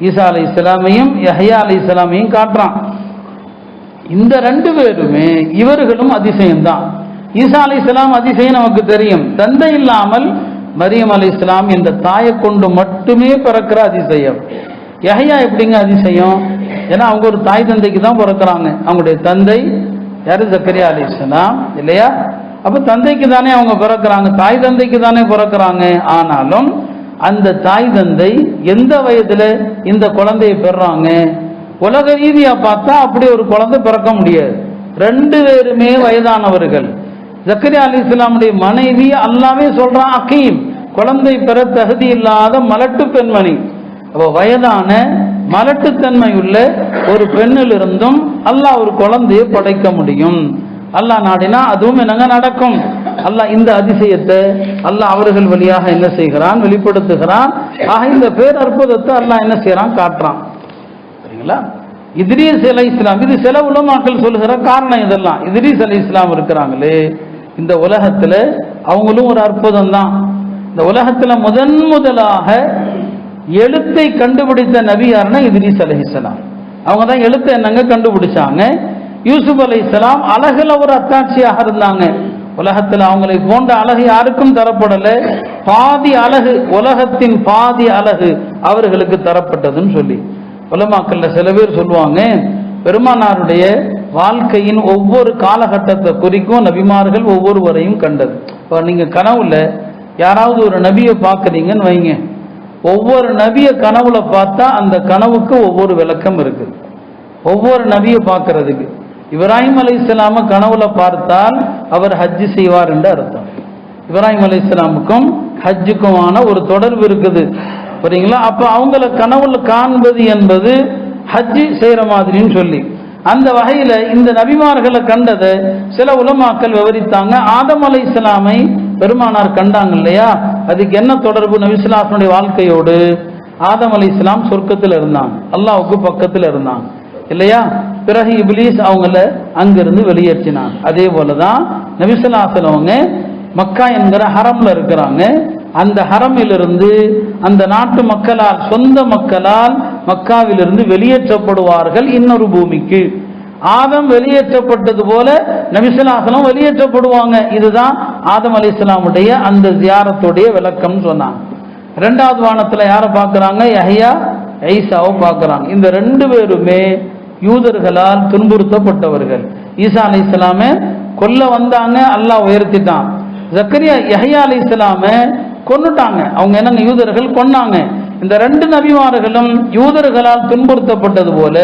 ஈசா அலைஹிஸ்ஸலாமையும் யஹ்யா அலைஹிஸ்ஸலாமையும் காட்டுறான். இந்த 2 பேருமே இவர்களும் அதிசயம்தான். ஈசா அலைஹிஸ்ஸலாம் அதிசயம் நமக்கு தெரியும். தந்தை இல்லாமல் மரியம் அலைஹிஸ்ஸலாம் என்ற தாயை கொண்டு மட்டுமே பிறக்கிற அதிசயம். யஹ்யா எப்படிங்க அதிசயம்? ஏன்னா அவங்க ஒரு தாய் தந்தைக்கு தான் பிறக்கிறாங்க. அவங்களுடைய தந்தை யாரு? ஜக்கரியா அலைஹிஸ்ஸலாம் இல்லையா? அப்ப தந்தைக்கு தானே அவங்க பிறக்கிறாங்க, தாய் தந்தைக்கு தானே பிறக்கிறாங்க. ஆனாலும் அந்த தாய் தந்தை எந்த வயதுல இந்த குழந்தையை பெறாங்க? உலக ரீதியா பார்த்தா அப்படி ஒரு குழந்தை பிறக்க முடியாது. 2 பேருமே வயதானவர்கள். ஜக்கரியா அலைஹிஸ்ஸலாமுடைய மனைவி அல்லாஹ்வே சொல்றான் அகீம், குழந்தை பெற தகுதி இல்லாத மலட்டு பெண்மணி. அப்போ வயதான மலட்டுத்தன்மை உள்ள ஒரு பெண்ணிலிருந்தும் அல்லாஹ் ஒரு குழந்தையை படைக்க முடியும். அல்லாஹ் நாடினா அதுவும் என்னங்க நடக்கும். அல்லாஹ் இந்த அதிசயத்தை அல்லாஹ் அவர்கள் வழியாக என்ன செய்கிறான்? வெளிப்படுத்துகிறான். ஆக இந்த பேரற்புதத்தை அல்லாஹ் என்ன செய்யறான்? காட்டுறான். சரிங்களா? இத்ரீஸ் அலைஹிஸ்ஸலாம், இது சில உலமாக்கள் சொல்லுகிற காரணம் இதெல்லாம். இத்ரீஸ் அலைஹிஸ்ஸலாம் இருக்கிறாங்களே இந்த உலகத்துல, அவங்களும் ஒரு அற்புதம் தான். இந்த உலகத்துல முதலாக எழுத்தை கண்டுபிடித்த நபி யாருன்னா இத்ரீஸ் அலைஹிஸ்ஸலாம். அவங்க தான் எழுத்தை என்னங்க கண்டுபிடிச்சாங்க. யூசுப் அலைஹிஸ்ஸலாம் அழகுல ஒரு அத்தாட்சியாக இருந்தாங்க. உலகத்தில் அவங்களை போன்ற அழகு யாருக்கும் தரப்படல. பாதி அழகு, உலகத்தின் பாதி அழகு அவர்களுக்கு தரப்பட்டதுன்னு சொல்லி உலமாக்கள்ல சில பேர் சொல்லுவாங்க. பெருமானாருடைய வாழ்க்கையின் ஒவ்வொரு காலகட்டத்தை குறிக்கும் நபிமார்கள் ஒவ்வொருவரையும் கண்டது. இப்போ நீங்க கனவுல யாராவது ஒரு நபியை பார்க்குறீங்கன்னு வைங்க, ஒவ்வொரு நபியை கனவுல பார்த்தா அந்த கனவுக்கு ஒவ்வொரு விளக்கம் இருக்கு. ஒவ்வொரு நபியை பார்க்கறதுக்கு இப்ராஹிம் அலைஹிஸ்ஸலாம கனவுல பார்த்தால் அவர் ஹஜ்ஜி செய்வார் என்று அர்த்தம். இப்ராஹிம் அலைஹிஸ்ஸலாமுக்கும் ஹஜ்ஜுக்குமான ஒரு தொடர்பு இருக்குது. சரிங்களா? அப்ப அவங்கள கனவுல காண்பது என்பது ஹஜ்ஜி செய்யற மாதிரின்னு சொல்லி அந்த வகையில இந்த நபிமார்களை கண்டதை சில உலமாக்கள் விவரித்தாங்க. ஆதம் அலைஹிஸ்ஸலாமை பெருமானார் கண்டாங்க இல்லையா? அதுக்கு என்ன தொடர்பு? நபி ஸல்லல்லாஹு அலைஹி வஸல்லம் வாழ்க்கையோடு. ஆதம் அலைஹிஸ்ஸலாம் சொர்க்கத்தில் இருந்தாங்க, அல்லாஹ்வுக்கு பக்கத்தில் இருந்தாங்க இல்லையா? பிறகு இப்லீஸ் அவங்கள அங்கிருந்து வெளியேற்றினாங்க. அதே போலதான் நபி ஸல்லல்லாஹு அலைஹி வஸல்லம் மக்கா என்கிற ஹரம்ல இருக்கிறாங்க. அந்த ஹரமிலிருந்து அந்த நாட்டு மக்களால், சொந்த மக்களால் மக்காவிலிருந்து வெளியேற்றப்படுவார்கள் இன்னொரு பூமிக்கு. ஆதம் வெளியேற்றப்பட்டது போல நபி ஸல்லல்லாஹு அலைஹி வஸல்லம் வெளியேற்றப்படுவாங்க. இதுதான் ஆதம் அலைஹிஸ்ஸலாமுடைய அந்த ஜியாரத்துடைய விளக்கம் சொன்னாங்க. 2வது வானத்துல யாரை பார்க்கறாங்க? யஹ்யா ஈசாவை பார்க்கறாங்க. இந்த 2 பேருமே யூதர்களால் துன்புறுத்தப்பட்டவர்கள். ஈசா அலைஹிஸ்ஸலாமை கொல்ல வந்தாங்க, அல்லாஹ் உயர்த்திட்டான். ஜக்கரியா யஹ்யா அலைஹிஸ்ஸலாமை கொன்னுட்டாங்க. அவங்க என்னங்க யூதர்கள் கொன்னாங்க. இந்த 2 நபிமார்களும் யூதர்களால் துன்புறுத்தப்பட்டது போல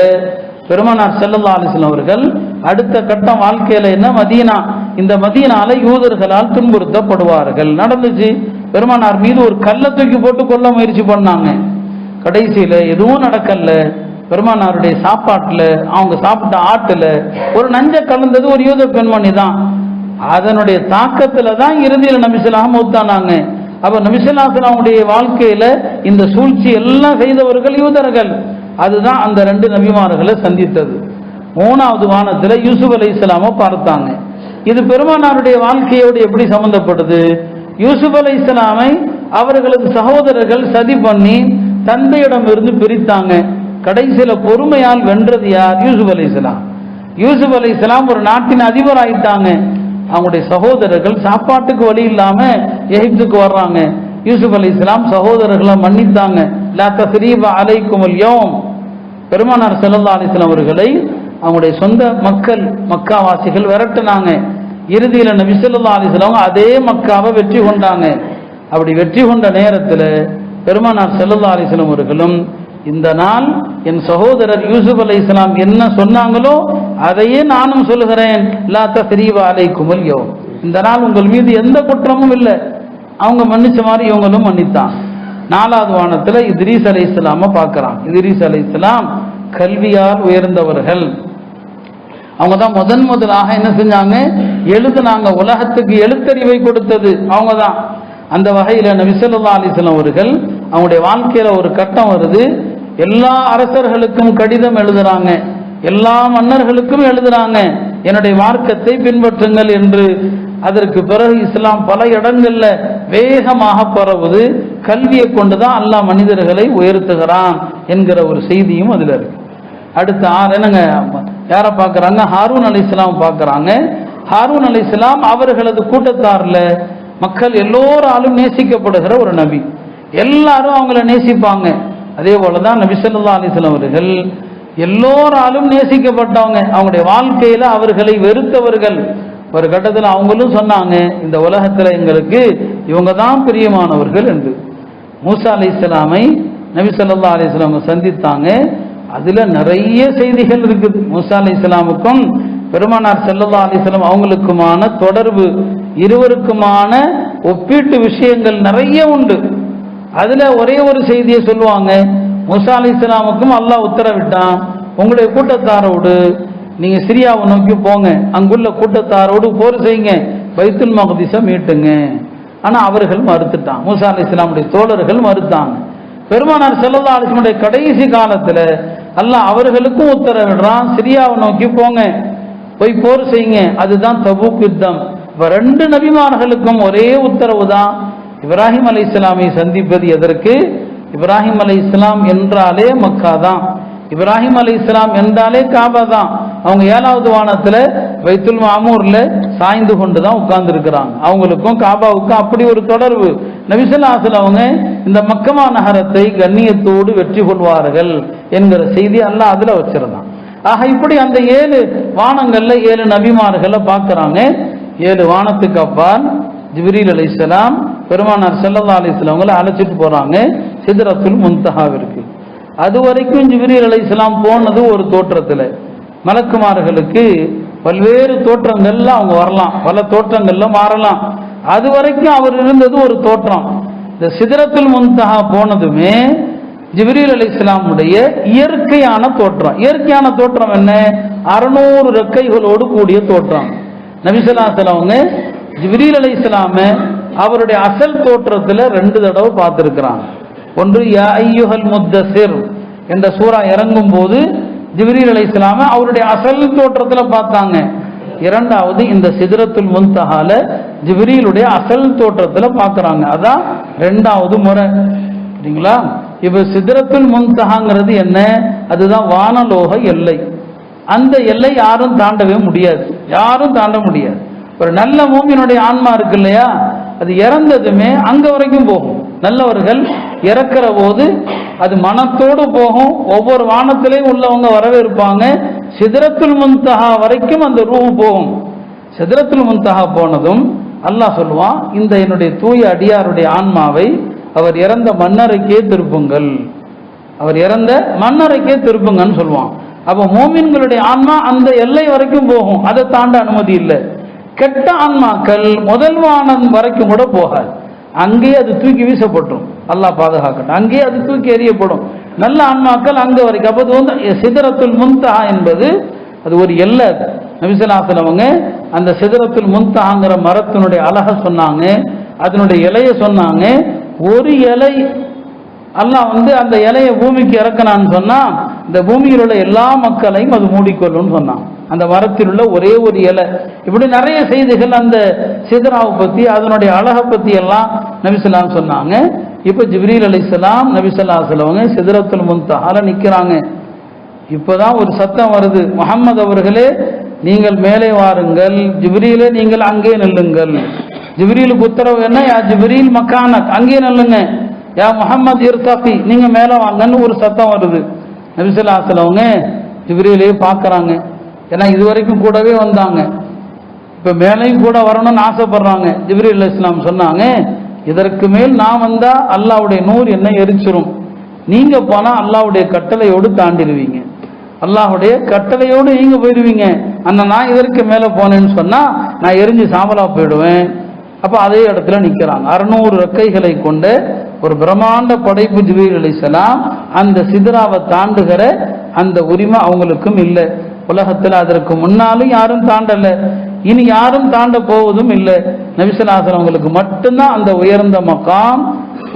பெருமானார் ஸல்லல்லாஹு அலைஹி வஸல்லம் அவர்கள் அடுத்த கட்ட வாழ்க்கையில என்ன? மதீனா. இந்த மதீனால யூதர்களால் துன்புறுத்தப்படுவார்கள். நடந்துச்சு. பெருமானார் மீது ஒரு கல்லை தூக்கி போட்டு கொல்ல முயற்சி பண்ணாங்க. கடைசியில எதுவும் நடக்கல. பெருமானாருடைய சாப்பாட்டுல, அவங்க சாப்பிட்ட ஆட்டுல ஒரு நஞ்ச கலந்தது ஒரு யூத பெண்மணி தான். அதனுடைய தாக்கத்துல தான் இறுதியில் நபி ஸல்லல்லாஹு மௌத்தானாங்க. அப்ப நபி ஸல்லல்லாஹு அலைஹி வஸல்லம் வாழ்க்கையில இந்த சூழ்ச்சி எல்லாம் செய்தவர்கள் யூதர்கள். அதுதான் அந்த 2 நபிமார்களை சந்தித்தது. 3வது வானத்துல யூசுப் அலைஹிஸ்ஸலாமை பார்த்தாங்க. இது பெருமானாருடைய வாழ்க்கையோடு எப்படி சம்பந்தப்படுது? யூசுப் அலைஹிஸ்ஸலாமை அவர்களது சகோதரர்கள் சதி பண்ணி தந்தையிடம் இருந்து பிரித்தாங்க. கடைசியில பொறுமையால் வென்றது யார்? யூசுப் அலைஹிஸ்ஸலாம். யூசுப் அலைஹிஸ்ஸலாம் ஒரு நாட்டின் அதிபர் ஆயிட்டாங்க. அவங்களுடைய சகோதரர்கள் சாப்பாட்டுக்கு வழி இல்லாம எகிப்துக்கு வர்றாங்க. யூசுப் அலைஹிஸ்ஸலாம் சகோதரர்களை மன்னித்தாங்க. லா தஸ்ரீப அலைக்குமுல் யௌம். பெருமானார் ஸல்லல்லாஹு அலைஹி வஸல்லம் அவர்களை அவங்களுடைய சொந்த மக்கள் மக்காவாசிகள் விரட்டினாங்க. இறுதியில நபி ஸல்லல்லாஹு அலைஹி வஸல்லம் அதே மக்காவை வெற்றி கொண்டாங்க. அப்படி வெற்றி கொண்ட நேரத்தில் பெருமானார் ஸல்லல்லாஹு அலைஹி வஸல்லம் அவர்களும் இந்த நாள் என் சகோதரர் யூசுப் அலைஹிஸ்ஸலாம் என்ன சொன்னாங்களோ அதையே நானும் சொல்லுகிறேன். லா தஸ்ரீப அலைக்குமுல் யௌம். இந்த நாள் உங்கள் மீது எந்த குற்றமும் இல்லை. அவங்க மன்னிச்ச மாதிரி இவங்களும் மன்னித்தான். 4வது வானத்துல இத்ரீஸ் அலைஹிஸ்ஸலாம பார்க்கறான். இத்ரீஸ் அலைஹிஸ்ஸலாம் கல்வியால் உயர்ந்தவர்கள். அவங்க தான் முதலாக என்ன செஞ்சாங்க? எழுதுனாங்க. உலகத்துக்கு எழுத்தறிவை கொடுத்தது அவங்க தான். அந்த வகையில நபி ஸல்லல்லாஹு அலைஹி வஸல்லம் அவர்கள் அவங்களுடைய வாழ்க்கையில ஒரு கட்டம் வருது. எல்லா அரசர்களுக்கும் கடிதம் எழுதுறாங்க, எல்லா மன்னர்களுக்கும் எழுதுறாங்க, என்னுடைய மார்க்கத்தை பின்பற்றுங்கள் என்று. அதற்கு பிறகு இஸ்லாம் பல இடங்கள்ல வேகமாக பரவுது. கல்வியை கொண்டுதான் அல்லாஹ் மனிதர்களை உயர்த்துகிறான் என்கிற ஒரு செய்தியும் அதுல இருக்கு. அடுத்த என்னங்க யாரை பார்க்கறாங்க? ஹாரூன் அலைஹிஸ்ஸலாம் பார்க்கறாங்க. ஹாரூன் அலைஹிஸ்ஸலாம் அவர்களது கூட்டத்தார்ல மக்கள் எல்லோராலும் நேசிக்கப்படுகிற ஒரு நபி. எல்லாரும் அவங்கள நேசிப்பாங்க. அதே போலதான் நபி ஸல்லல்லாஹு அலைஹி வஸல்லம் அவர்கள் எல்லோராலும் நேசிக்கப்பட்டவங்க. அவங்களுடைய வாழ்க்கையில அவர்களை வெறுத்தவர்கள். ஒரு கட்டத்தில் அவங்களும் சொன்னாங்க, இந்த உலகத்துல எங்களுக்கு இவங்க தான் பிரியமானவர்கள் என்று. மூசா அலைஹிஸ்ஸலாமை நபி ஸல்லல்லாஹு அலைஹி வஸல்லம் சந்தித்தாங்க. அதுல நிறைய செய்திகள் இருக்குது. மூசா அலைஹிஸ்ஸலாமுக்கும் பெருமானார் ஸல்லல்லாஹு அலைஹி வஸல்லம் அவங்களுக்குமான தொடர்பு, இருவருக்குமான ஒப்பீட்டு விஷயங்கள் நிறைய உண்டு. அதுல ஒரே ஒரு செய்தியை சொல்லுவாங்க. மூசா அலைஹிஸ்ஸலாமுக்கும் அல்லாஹ் உத்தரவிட்டான், உங்களுடைய கூட்டத்தாரோடு நீங்க சிரியாவை நோக்கி போங்க, அங்குள்ள கூட்டத்தாரோடு போர் செய்யுங்க, பைத்துல் மக்திஸை மீட்டுங்க. ஆனா அவர்கள் மறுத்துட்டான். மூசா அலைஹிஸ்ஸலாமுடைய தோழர்கள் மறுத்தாங்க. பெருமானார் ஸல்லல்லாஹு அலைஹி வஸல்லம் கடைசி காலத்துல அல்லாஹ் அவர்களுக்கும் உத்தரவிடுறான், சிரியாவை நோக்கி போங்க, போய் போர் செய்யுங்க. அதுதான் தபூக் யுத்தம். இப்ப 2 நபிமார்களுக்கும் ஒரே உத்தரவு தான். இப்ராஹிம் அலைஹிஸ்ஸலாமை சந்திப்பது எதற்கு? இப்ராஹிம் அலைஹிஸ்ஸலாம் என்றாலே மக்கா தான், இப்ராஹிம் அலைஹிஸ்ஸலாம் என்றாலே காபா தான். அவங்க 7வது வானத்துல பைத்துல் மாமூர்ல சாய்ந்து கொண்டு தான் உட்கார்ந்து இருக்கிறாங்க. அவங்களுக்கும் காபாவுக்கும் அப்படி ஒரு தொடர்பு. நபி ஸல்லல்லாஹு அலைஹி வஸல்லம் அவங்க இந்த மக்கமா நகரத்தை கண்ணியத்தோடு வெற்றி கொள்வார்கள் என்கிற செய்தி அல்லாஹ் அதுல வச்சிருந்தான். ஆக இப்படி அந்த 7 வானங்கள்ல 7 நபிமார்களை பார்க்கறாங்க. 7 வானத்துக்கு அப்பால் ஜிப்ரீல் அலைஹிஸ்ஸலாம் பெருமானார் ஸல்லல்லாஹு அலைஹி வஸல்லம் அவங்களை அழைச்சிட்டு போறாங்க சித்ரத்துல் முன்தஹாவிற்கு. அது வரைக்கும் ஜிப்ரீல் அலைஹிஸ்ஸலாம் போனது ஒரு தோற்றத்துல. மலக்குமார்களுக்கு பல்வேறு தோற்றங்கள்ல அவங்க வரலாம், பல தோற்றங்கள்ல மாறலாம். அது வரைக்கும் அவர் இருந்தது ஒரு தோற்றம். இந்த சித்ரத்துல் முன்தஹா போனதுமே ஜிப்ரீல் அலைஹிஸ்ஸலாமுடைய இயற்கையான தோற்றம். இயற்கையான தோற்றம் என்ன? 600 ரெக்கைகளோடு கூடிய தோற்றம். நபி ஸல்லல்லாஹு அலைஹி வஸல்லம் அவங்க ஜிப்ரீல் அலைஹிஸ்ஸலாம அவருடைய அசல் தோற்றத்துல 2 தடவை பார்த்திருக்கிறாங்க. ஒன்று யா அய்யுஹல் முத்தஸிர் என்ற சூரா இறங்கும் போது ஜிப்ரீல் அலைஹிஸ்ஸலாம அவருடைய அசல் தோற்றத்துல பார்த்தாங்க. 2வது இந்த சித்ரத்துல் முன்தஹால ஜிப்ரீலுடைய அசல் தோற்றத்துல பார்க்கறாங்க. அதான் 2வது முறை. சரிங்களா? இப்ப சித்ரத்துல் முன்தஹாங்கிறது என்ன? அதுதான் வானலோக எல்லை. அந்த எல்லை யாரும் தாண்டவே முடியாது, யாரும் தாண்ட முடியாது. ஒரு நல்ல மூமினுடைய ஆன்மா இருக்கு இல்லையா, அது இறந்ததுமே அங்க வரைக்கும் போகும். நல்லவர்கள் இறக்கிற போது அது மனத்தோடு போகும். ஒவ்வொரு வானத்திலையும் உள்ளவங்க வரவேற்பாங்க. சித்ரத்துல் முன்தஹா வரைக்கும் அந்த ரூஹ் போகும். சித்ரத்துல் முன்தஹா போனதும் அல்லாஹ் சொல்லுவான், இந்த என்னுடைய தூய அடியாருடைய ஆன்மாவை அவர் இறந்த மன்னரைக்கே திருப்புங்கள், அவர் இறந்த மன்னரைக்கே திருப்புங்கன்னு சொல்லுவான். அப்ப மோமின்களுடைய ஆன்மா அந்த எல்லை வரைக்கும் போகும், அதை தாண்ட அனுமதி இல்லை. கெட்ட ஆன்மாக்கள் முதல் வானம் வரைக்கும் கூட போகாது, அங்கேயே அது தூக்கி வீசப்படும். அல்லாஹ் பாதுகாக்கட்டும், அங்கேயே அது தூக்கி எறியப்படும். நல்ல ஆன்மாக்கள் அங்க வரைக்கும். அப்போ வந்து சித்ரத்துல் முன்தஹா என்பது அது ஒரு எல்லை. நபி ஸல்லல்லாஹு அலைஹி வஸல்லம் அவங்க அந்த சித்ரத்துல் முன்தஹாங்கிற மரத்தினுடைய அழக சொன்னாங்க, அதனுடைய இலையை சொன்னாங்க. ஒரு இலை அல்லாஹ் வந்து அந்த இலையை பூமிக்கு இறக்கனான்னு சொன்னா இந்த பூமியில் உள்ள எல்லா மக்களையும் அது மூடிக்கொள்ளும் சொன்னான். அந்த மரத்தில் உள்ள ஒரே ஒரு இலை. இப்படி நிறைய செய்திகள் அந்த சிதராவை பத்தி அதனுடைய அழகை பத்தி எல்லாம் நபி ஸல்லல்லாஹு அலைஹி வஸல்லம் சொன்னாங்க. இப்ப ஜிப்ரீல் அலைஹிஸ்ஸலாம் நபி ஸல்லல்லாஹு அலைஹி வஸல்லம் சிதரத்துல் முன்தஹால நிக்கிறாங்க. இப்பதான் ஒரு சத்தம் வருது, முஹம்மது அவர்களே நீங்கள் மேலே வாருங்கள், ஜிப்ரீலே நீங்கள் அங்கே நில்லுங்கள். ஜிப்ரீலுக்கு உத்தரவு என்ன, யா ஜிப்ரீல் மக்கானக், அங்கே நில்லுங்க, யா முஹம்மது இர்தகி, நீங்க மேலே வாங்கன்னு ஒரு சத்தம் வருது. நபி ஸல்லல்லாஹு அலைஹி வஸல்லம் ஜிப்ரீலே பார்க்கறாங்க. ஏன்னா இதுவரைக்கும் கூடவே வந்தாங்க, இப்ப மேலையும் கூட வரணும்னு ஆசைப்படுறாங்க. ஜிப்ரீல் அலைஹிஸ்ஸலாம் சொன்னாங்க, இதற்கு மேல் நான் வந்தா அல்லாஹ்வுடைய நூர் என்ன எரிச்சிரும், நீங்க போனா அல்லாஹ்வுடைய கட்டளையோடு தாண்டிடுவீங்க, அல்லாஹ்வுடைய கட்டளையோடு நீங்க போயிடுவீங்க. அந்த நான் இதற்கு மேல போனேன்னு சொன்னா நான் எரிஞ்சு சாம்பலா போயிடுவேன். அப்ப அதே இடத்துல நிக்கிறாங்க. 600 ரெக்கைகளை கொண்ட ஒரு பிரம்மாண்ட படைப்பு ஜிப்ரீல் அலைஹிஸ்ஸலாம். அந்த சிதராவை தாண்டுகிற அந்த உரிமை அவங்களுக்கும் இல்லை. உலகத்துல அதற்கு முன்னாலும் யாரும் தாண்டல, இனி யாரும் தாண்ட போவதும் இல்லை. நபி ஸல்லல்லாஹு அலைஹி வஸல்லம் அவங்களுக்கு மட்டும்தான் அந்த உயர்ந்த மகாம்,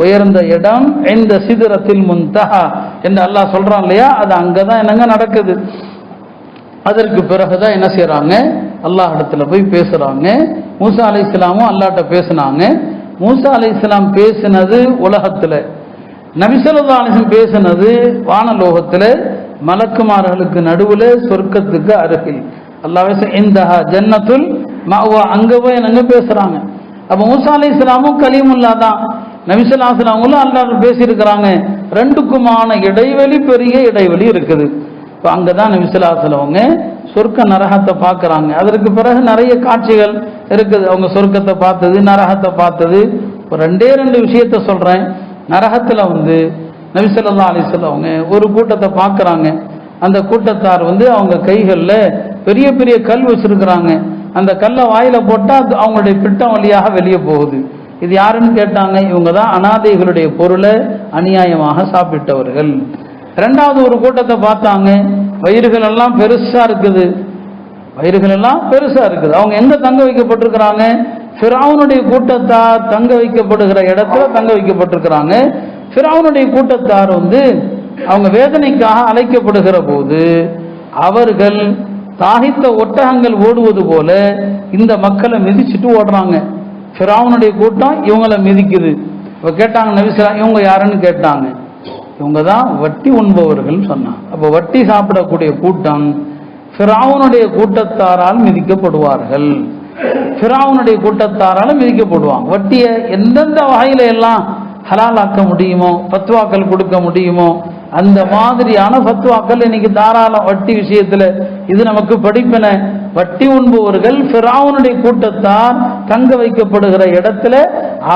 உயர்ந்த இடம், இந்த சிதரத்தில் முன்தஹா என்று அல்லாஹ் சொல்றான் இல்லையா, அது அங்கதான் என்னங்க நடக்குது. அதற்கு பிறகுதான் என்ன செய்யறாங்க, அல்லாஹ் இடத்துல போய் பேசுறாங்க. மூசா அலைஹிஸ்ஸலாமும் அல்லாஹ்ட்ட பேசினாங்க. மூசா அலைஹிஸ்ஸலாம் பேசினது உலகத்துல, நபி ஸல்லல்லாஹு அலைஹி வஸல்லம் பேசினது வானலோகத்துல, மலக்குமார்களுக்கு நடுவுல, சொர்க்கத்துக்கு அருகில். அல்லாஹ் இந்தஹா ஜன்னத்துல் மஅவா, அங்க போய் என்னங்க பேசுறாங்க. அப்ப மூசா அலைஹிஸ்ஸலாமும் கலீமுல்லா தான், நபி ஸல்லல்லாஹு அலைஹி வஸல்லம் அல்லாஹ் பேசியிருக்கிறாங்க. ரெண்டுக்குமான இடைவெளி பெரிய இடைவெளி இருக்குது. இப்போ அங்கதான் நபி ஸல்லல்லாஹு அலைஹி வஸல்லம் சொர்க்க நரகத்தை பார்க்கறாங்க. அதற்கு பிறகு நிறைய காட்சிகள் இருக்குது. அவங்க சொர்க்கத்தை பார்த்தது, நரகத்தை பார்த்தது. ஒரு ரெண்டு விஷயத்த சொல்றேன். நரகத்துல நபி ஸல்லல்லாஹு அலைஹி வஸல்லம் ஒரு கூட்டத்தை பார்க்கறாங்க. அந்த கூட்டத்தார் அவங்க கைகள்ல பெரிய பெரிய கல் வச்சிருக்கிறாங்க. அந்த கல்லை வாயில போட்டா அவங்களுடைய பிட்டம் வழியாக வெளியே போகுது. இது யாருன்னு கேட்டாங்க, இவங்க தான் அனாதைகளுடைய பொருளை அநியாயமாக சாப்பிட்டவர்கள். ரெண்டாவது ஒரு கூட்டத்தை பார்த்தாங்க, வயிறுகள் எல்லாம் பெருசா இருக்குது, வயிறுகள் எல்லாம் பெருசா இருக்குது. அவங்க எங்க தங்க வைக்கப்பட்டிருக்கிறாங்க, ஃபிரௌனுடைய கூட்டத்தார் தங்க வைக்கப்படுகிற இடத்துல தங்க வைக்கப்பட்டிருக்கிறாங்க. ஃபிரௌனுடைய கூட்டத்தார் அவங்க வேதனைக்காக அழைக்கப்படுகிற போது அவர்கள் தாகித்த ஒட்டகங்கள் ஓடுவது போல இந்த மக்களை மிதிச்சுட்டு ஓடுறாங்க. ஃபிரௌனுடைய கூட்டம் இவங்களை மிதிக்குது. இப்போ கேட்டாங்க நபி ஸல்லல்லாஹு அலைஹி வஸல்லம், இவங்க யாருன்னு கேட்டாங்க. இவங்க தான் வட்டி உண்பவர்கள் சொன்னாங்க. அப்போ வட்டி சாப்பிடக்கூடிய கூட்டம் ஃபிரௌனுடைய கூட்டத்தாரால் மிதிக்கப்படுவார்கள், ஃபிரௌனுடைய கூட்டத்தாரால் மிதிக்கப்படுவாங்க. வட்டியை எந்தெந்த வகையில எல்லாம் ஹலாலாக்க முடியுமோ, ஃபத்வாக்கள் கொடுக்க முடியுமோ, அந்த மாதிரியான ஃபத்வாக்கள் இன்னைக்கு தாராளம் வட்டி விஷயத்துல. இது நமக்கு படிப்பின. வட்டி உண்பவர்கள் ஃபிரௌனுடைய கூட்டத்தார் தங்க வைக்கப்படுகிற இடத்துல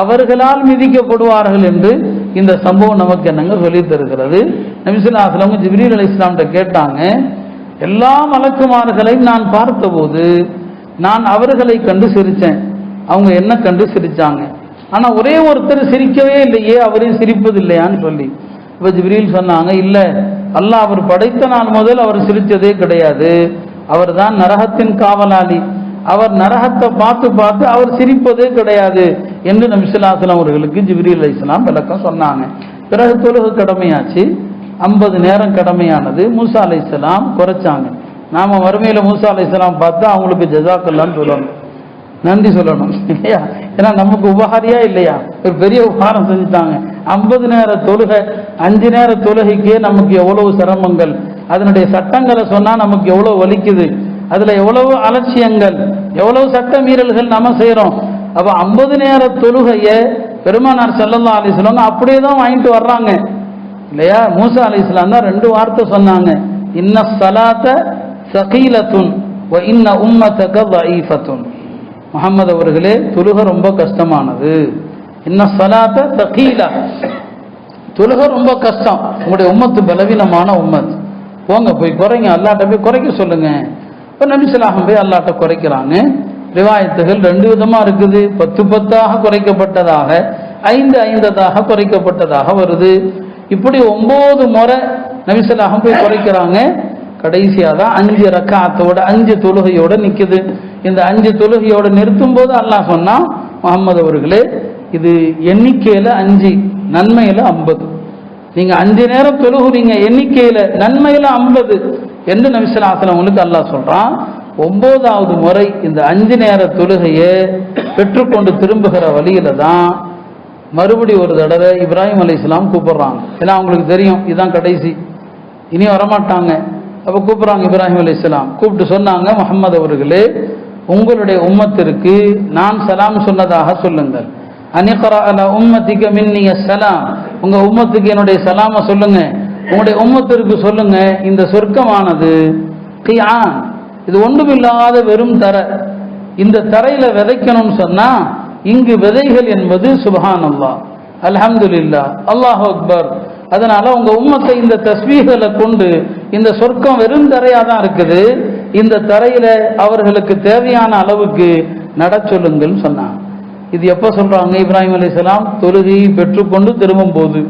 அவர்களால் மிதிக்கப்படுவார்கள் என்று இந்த சம்பவம் நமக்கு என்னங்க சொல்லி தருகிறது. நபி ஸல்லல்லாஹு அலைஹி வஸல்லம் ஜிப்ரீல் அலைஹிஸ்ஸலாம்ட்ட கேட்டாங்க, எல்லா மலக்குமார்களையும் நான் பார்த்தபோது நான் அவர்களை கண்டு சிரிச்சேன், அவங்க என்ன கண்டு சிரிச்சாங்க. ஆனா ஒரே ஒருத்தர் சிரிக்கவே இல்லையே, அவரையும் சிரிப்பது இல்லையான்னு சொல்லி. இப்ப ஜிப்ரீல் சொன்னாங்க, இல்ல, அல்லாஹ் அவர் படைத்த நாள் முதல் அவர் சிரிச்சதே கிடையாது, அவர் தான் நரகத்தின் காவலாளி, அவர் நரகத்தை பார்த்து பார்த்து அவர் சிரிப்பதே கிடையாது என்று நபி ஸல்லல்லாஹு அலைஹி வஸல்லம் அவர்களுக்கு ஜிப்ரீல் அலைஹிஸ்ஸலாம் விளக்கம் சொன்னாங்க. பிறகு தொழுகை கடமையாச்சு, 50 நேரம் கடமையானது. மூசா அலைஹிஸ்ஸலாம் குறைச்சாங்க. நாம மறுமையில மூசா அலைஹிஸ்ஸலாம் பார்த்தா அவங்களுக்கு ஜஸாக்கல்லான்னு சொல்லணும், நன்றி சொல்லணும் இல்லையா? ஏன்னா நமக்கு உபகாரியா இல்லையா, ஒரு பெரிய உபகாரம் செஞ்சுட்டாங்க. 50 நேர தொழுகை, 5 நேர தொழுகைக்கே நமக்கு எவ்வளவு சிரமங்கள், அதனுடைய சட்டங்களை சொன்னா நமக்கு எவ்வளவு வலிக்குது, அதுல எவ்வளவு அலட்சியங்கள், எவ்வளவு சட்ட மீறல்கள் நம்ம செய்யறோம். அப்ப 50 நேர தொழுகைய பெருமானார் ஸல்லல்லாஹு அலைஹி வஸல்லம் அப்படியே தான் வாங்கிட்டு வர்றாங்க இல்லையா? மூசா அலைஹிஸ்ஸலாம் தான் 2 வார்த்தை சொன்னாங்க, இன்ன ஸலாத்த ஸகீலத்துன் வ இன்ன உம்மத்தக ضعீஃபத்துன். முஹம்மது அவர்களே, தொழுகை ரொம்ப கஷ்டமானது. இன்ன ஸலாத்த ஸகீலா, தொழுகை ரொம்ப கஷ்டம், உங்களுடைய உம்மத்து பலவீனமான உம்மத், போங்க போய் குறைங்க, அல்லாஹ்ட்ட போய் குறைக்க சொல்லுங்க. இப்போ நபி ஸல்லல்லாஹு போய் அல்லாஹ்ட்ட குறைக்கிறாங்க. ரிவாயத்துகள் 2 விதமா இருக்குது. 10 குறைக்கப்பட்டதாக, 5 குறைக்கப்பட்டதாக வருது. இப்படி 9 முறை நபி ஸல்லல்லாஹு போய் குறைக்கிறாங்க. கடைசியா தான் 5 ரக்காத்தோட 5 தொழுகையோட நிக்குது. இந்த 5 தொழுகையோட நிறுத்தும் போது அல்லாஹ் சொன்னா, முஹம்மது அவர்களே, இது எண்ணிக்கையில 5, நன்மையில 50. நீங்க 5 நேரம் தொழுகுறீங்க, எண்ணிக்கையில நன்மையில 50 என்று நபி ஸல்லல்லாஹு அலைஹி வஸல்லம் அல்லாஹ் சொல்றான். 9வது முறை இந்த 5 நேர தொழுகையை பெற்றுக்கொண்டு திரும்புகிற வழியில தான் மறுபடி ஒரு தடவை இப்ராஹிம் அலைஹிஸ்ஸலாம் கூப்பிடுறாங்க. ஏன்னா அவங்களுக்கு தெரியும் இதுதான் கடைசி, இனி வரமாட்டாங்க. அப்போ கூப்பிடுறாங்க இப்ராஹிம் அலைஹிஸ்ஸலாம். கூப்பிட்டு சொன்னாங்க, முஹம்மது அவர்களே, உங்களுடைய உம்மத்திற்கு நான் சலாம் சொன்னதாக சொல்லுங்கள். அனிக்ரா அலா உம்மத்திக மின்னி அஸ்ஸலாம், உங்க உம்மத்துக்கு என்னுடைய சலாம சொல்லுங்க. உங்களுடைய உம்மத்திற்கு சொல்லுங்க, இந்த சொர்க்கமானது கியான், இது ஒன்றுமில்லாத வெறும் தரை. இந்த தரையில விதைக்கணும்னு சொன்னா இங்கு விதைகள் என்பது சுப்ஹானல்லாஹ், அல்ஹம்துலில்லாஹ், அல்லாஹு அக்பர். அதனால உங்க உம்மத்தை இந்த தஸ்பீஹ்களை கொண்டு இந்த சொர்க்கம் வெறும் தரையா தான் இருக்குது, இந்த தரையில அவர்களுக்கு தேவையான அளவுக்கு நட சொல்லுங்கள் சொன்னாங்க. இது எப்ப சொல்றாங்க? இப்ராஹிம் அலைஹிஸ்ஸலாம் தொழுகையை பெற்றுக்கொண்டு திரும்பும் போது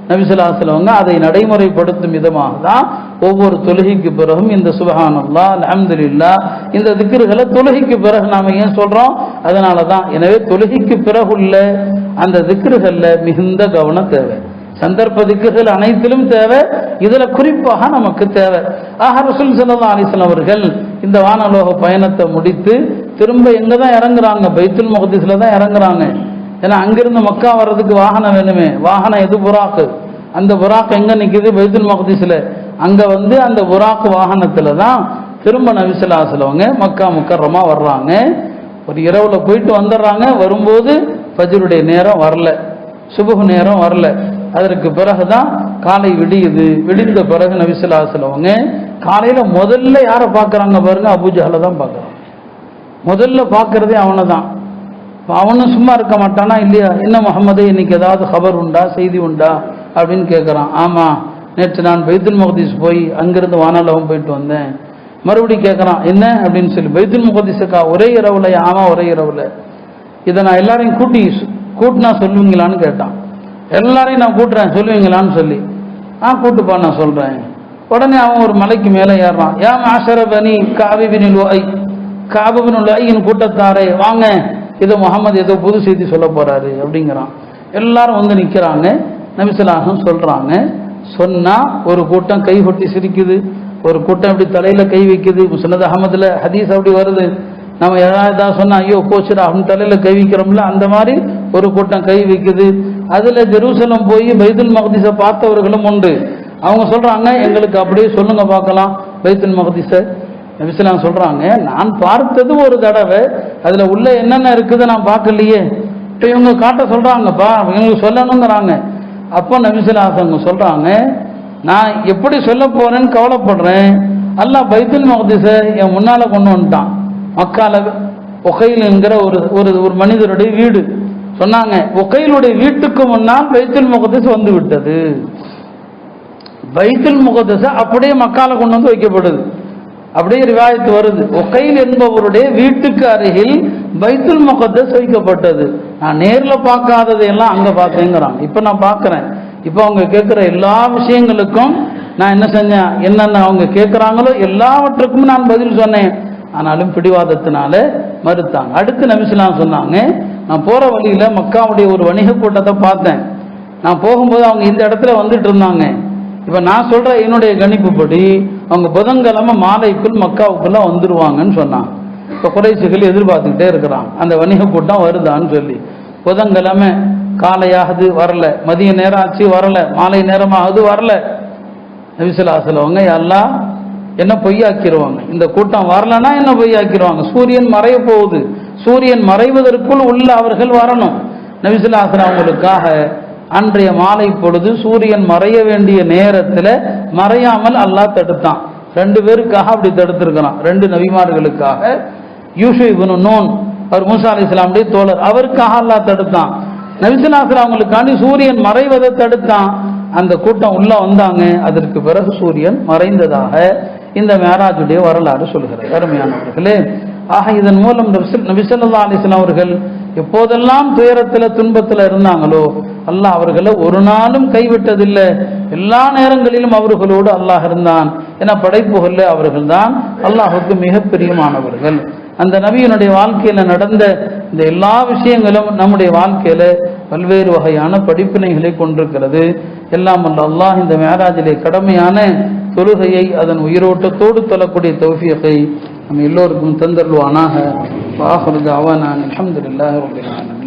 நபி ஸல்லல்லாஹு அலைஹி வஸல்லம் அதை நடைமுறைப்படுத்தும் விதமாக தான் ஒவ்வொரு தொழுகைக்கு பிறகும் இந்த சுப்ஹானல்லாஹ், அல்ஹம்துலில்லாஹ், இந்த திக்ருகளை தொழுகைக்கு பிறகு நாம ஏன் சொல்றோம்? அதனால தான். எனவே தொழுகைக்கு பிறகுள்ள அந்த திக்ருகள்ல மிகுந்த கவனம் தேவை. சந்தர்ப்ப திக்ருகள் அனைத்திலும் தேவை, இதுல குறிப்பாக நமக்கு தேவை. ஆக ரசூல் ஸல்லல்லாஹு அலைஹி வஸல்லம் அவர்கள் இந்த வானலோக பயணத்தை முடித்து திரும்ப எங்க தான் இறங்குறாங்க? பைத்துல் மக்திஸ்ல தான் இறங்குறாங்க. ஏன்னா அங்கிருந்து மக்கா வர்றதுக்கு வாகனம் வேணுமே. வாகனம் எது? புராக்கு. அந்த புராக் எங்க நிக்குது? பைத்துல் மக்திஸ்ல. அங்க அந்த புராக் வாகனத்துல தான் திரும்ப நபி ஸல்லல்லாஹு அலைஹி வஸல்லம் மக்கா முக்கர்ரமா வர்றாங்க. ஒரு இரவுல போயிட்டு வந்துடுறாங்க. வரும்போது ஃபஜ்ருடைய நேரம் வரல, சுபஹ் நேரம் வரல. அதற்கு பிறகுதான் காலை விடியுது. விடிந்த பிறகு நபி ஸல்லல்லாஹு அலைஹி வஸல்லம் காலையில முதல்ல யாரை பார்க்கறாங்க பாருங்க? அபூ ஜஹலை தான் பார்க்கறாங்க. முதல்ல பார்க்கறதே அவனை தான். அவனும் சும்மா இருக்க மாட்டானா இல்லையா? என்ன முஹம்மதே, இன்னைக்கு ஏதாவது ஹபர் உண்டா, செய்தி உண்டா அப்படின்னு கேட்கறான். ஆமா, நேற்று நான் பைத்துல் மக்திஸ் போய் அங்கிருந்து வானலோகம் போயிட்டு வந்தேன். மறுபடியும் கேட்கறான், என்ன அப்படின்னு சொல்லி. பைத்துல் மக்திஸுக்கா? ஒரே இரவுல? ஆமா, ஒரே இரவுல. இதை நான் எல்லாரையும் கூட்டினா சொல்லுவீங்களான்னு கேட்டான். எல்லாரையும் நான் கூட்டுறேன், சொல்லுவீங்களான்னு சொல்லி. கூட்டுப்பா, நான் சொல்றேன். உடனே அவன் ஒரு மலைக்கு மேலே ஏறான். யா மாஷர பனி கஅப் பின் லுஐ, கஅப் பின் லுஐயின் கூட்டத்தாரே வாங்க, ஏதோ முகமது ஏதோ புது செய்தி சொல்ல போறாரு அப்படிங்கிறான். எல்லாரும் நிக்கிறாங்க. நபி ஸல்லல்லாஹு அலைஹி வஸல்லம் சொல்றாங்க. சொன்னா ஒரு கூட்டம் கை கொட்டி சிரிக்குது, ஒரு கூட்டம் இப்படி தலையில கை வைக்குது. முஸ்னத் அஹமதுல ஹதீஸ் அப்படி வருது. நம்ம ஏதாவது சொன்னா ஐயோ கோச்சுரா அப்படின்னு தலையில கை வைக்கிறோம்ல, அந்த மாதிரி ஒரு கூட்டம் கை வைக்குது. அதுல ஜெருசலம் போய் பைத்துல் மக்திஸை பார்த்தவர்களும் உண்டு. அவங்க சொல்றாங்க, எங்களுக்கு அப்படியே சொல்லுங்க பார்க்கலாம் பைத்துல் மக்திஸை. நபி ஸல்லல்லாஹு அலைஹி வஸல்லம் சொல்றாங்க, நான் பார்த்தது ஒரு தடவை, அதுல உள்ள என்னென்ன இருக்குது நான் பார்க்கலையே. இப்போ இவங்க காட்ட சொல்றாங்கப்பா, இவங்களுக்கு சொல்லணுங்கிறாங்க. அப்போ நபி ஸல்லல்லாஹு அலைஹி வஸல்லம் சொல்றாங்க, நான் எப்படி சொல்ல போறேன்னு கவலைப்படுறேன். அல்லாஹ் பைத்துல் மக்திஸை என் முன்னால கொண்டு வந்துட்டான். மக்கால உகைல் என்கிற ஒரு மனிதருடைய வீடு. சொன்னாங்க, உகைலுடைய வீட்டுக்கு முன்னால் பைத்துல் மக்திஸ் வந்து விட்டது. பைத்துல் மக்திஸ் அப்படியே மக்கால கொண்டு வந்து வைக்கப்படுது. அப்படியே ரிவாயத்து வருது, உகைல் என்பவருடைய வீட்டுக்கு அருகில் பைத்துல் மக்திஸ் வைக்கப்பட்டது. நான் நேர்ல பார்க்காததையெல்லாம் அங்க பார்த்தேங்கிறான். இப்ப நான் பார்க்கிறேன். இப்ப அவங்க கேட்கிற எல்லா விஷயங்களுக்கும் நான் என்ன செஞ்சேன்? என்னென்ன அவங்க கேட்கிறாங்களோ எல்லாவற்றுக்கும் நான் பதில் சொன்னேன். ஆனாலும் பிடிவாதத்தினால மறுத்தாங்க. அடுத்து நபி ஸல்லல்லாஹு அலைஹி வஸல்லம் சொன்னாங்க, நான் போற வழியில மக்காவுடைய ஒரு வணிக கூட்டத்தை பார்த்தேன். நான் போகும்போது அவங்க இந்த இடத்துல வந்துட்டு இருந்தாங்க. இப்ப நான் சொல்ற என்னுடைய கணிப்புப்படி அவங்க புதன்கிழமை மாலைக்குள் மக்காவுக்குள்ள வந்துருவாங்கன்னு சொன்னாங்க. இப்ப குறைஷிகள் எதிர்பார்த்துக்கிட்டே இருக்கிறாங்க, அந்த வணிக கூட்டம் வருதான்னு சொல்லி. புதன்கிழமை காலையாகுது வரல, மதிய நேரம் ஆச்சு வரல, மாலை நேரமாகுது வரல. நபி ஸல்லல்லாஹு அலைஹி வஸல்லம் எல்லாம் என்ன பொய்யாக்கிடுவாங்க, இந்த கூட்டம் வரலன்னா என்ன பொய்யாக்கிடுவாங்க. சூரியன் மறைய போகுது, சூரியன் மறைவதற்குள் உள்ள அவர்கள் வரணும். நபி ஸல்லல்லாஹு அலைஹி வஸல்லம் அவங்களுக்காக அன்றைய மாலை பொழுது சூரியன் மறைய வேண்டிய நேரத்தில் மறையாமல் அல்லாஹ் தடுத்தான். 2 பேருக்காக அப்படி தடுத்திருக்கிறான். 2 நபிமார்களுக்காக. யூஷு இப்னு நூன், அவர் மூசா அலைஹிஸ்ஸலாமுடைய தோழர், அவருக்காக அல்லாஹ் தடுத்தான். நபி ஸல்லல்லாஹு அலைஹி வஸல்லம் அவங்களுக்காண்டி சூரியன் மறைவதை தடுத்தான். அந்த கூட்டம் உள்ள வந்தாங்க. அதற்கு பிறகு சூரியன் மறைந்ததாக இந்த மேராஜுடைய வரலாறு சொல்கிறது. அருமையானவர்களே, ஆக இதன் மூலம் நபி ஸல்லல்லாஹு அலைஹி வஸல்லம் அவர்கள் எப்போதெல்லாம் துயரத்தில் துன்பத்தில் இருந்தாங்களோ அல்லாஹ் அவர்களை ஒரு நாளும் கைவிட்டதில்லை. எல்லா நேரங்களிலும் அவர்களோடு அல்லாஹ் இருந்தான். என படைப்புகள்ல அவர்கள் தான் அல்லாஹுக்கு மிக பிரியமானவர்கள். அந்த நபியினுடைய வாழ்க்கையில நடந்த இந்த எல்லா விஷயங்களும் நம்முடைய வாழ்க்கையில பல்வேறு வகையான படிப்பினைகளை கொண்டிருக்கிறது. எல்லாம் அல்ல அல்லாஹ் இந்த மேராஜிலே கடமையான தொழுகையை அதன் உயிரோட்டத்தோடு தொழக்கூடிய தௌஃபீகை நம்ம எல்லோருக்கும் தந்தருள்வானாக. வாஹிரு தஅவானா அல்ஹம்துலில்லாஹி ரப்பில் ஆலமீன்.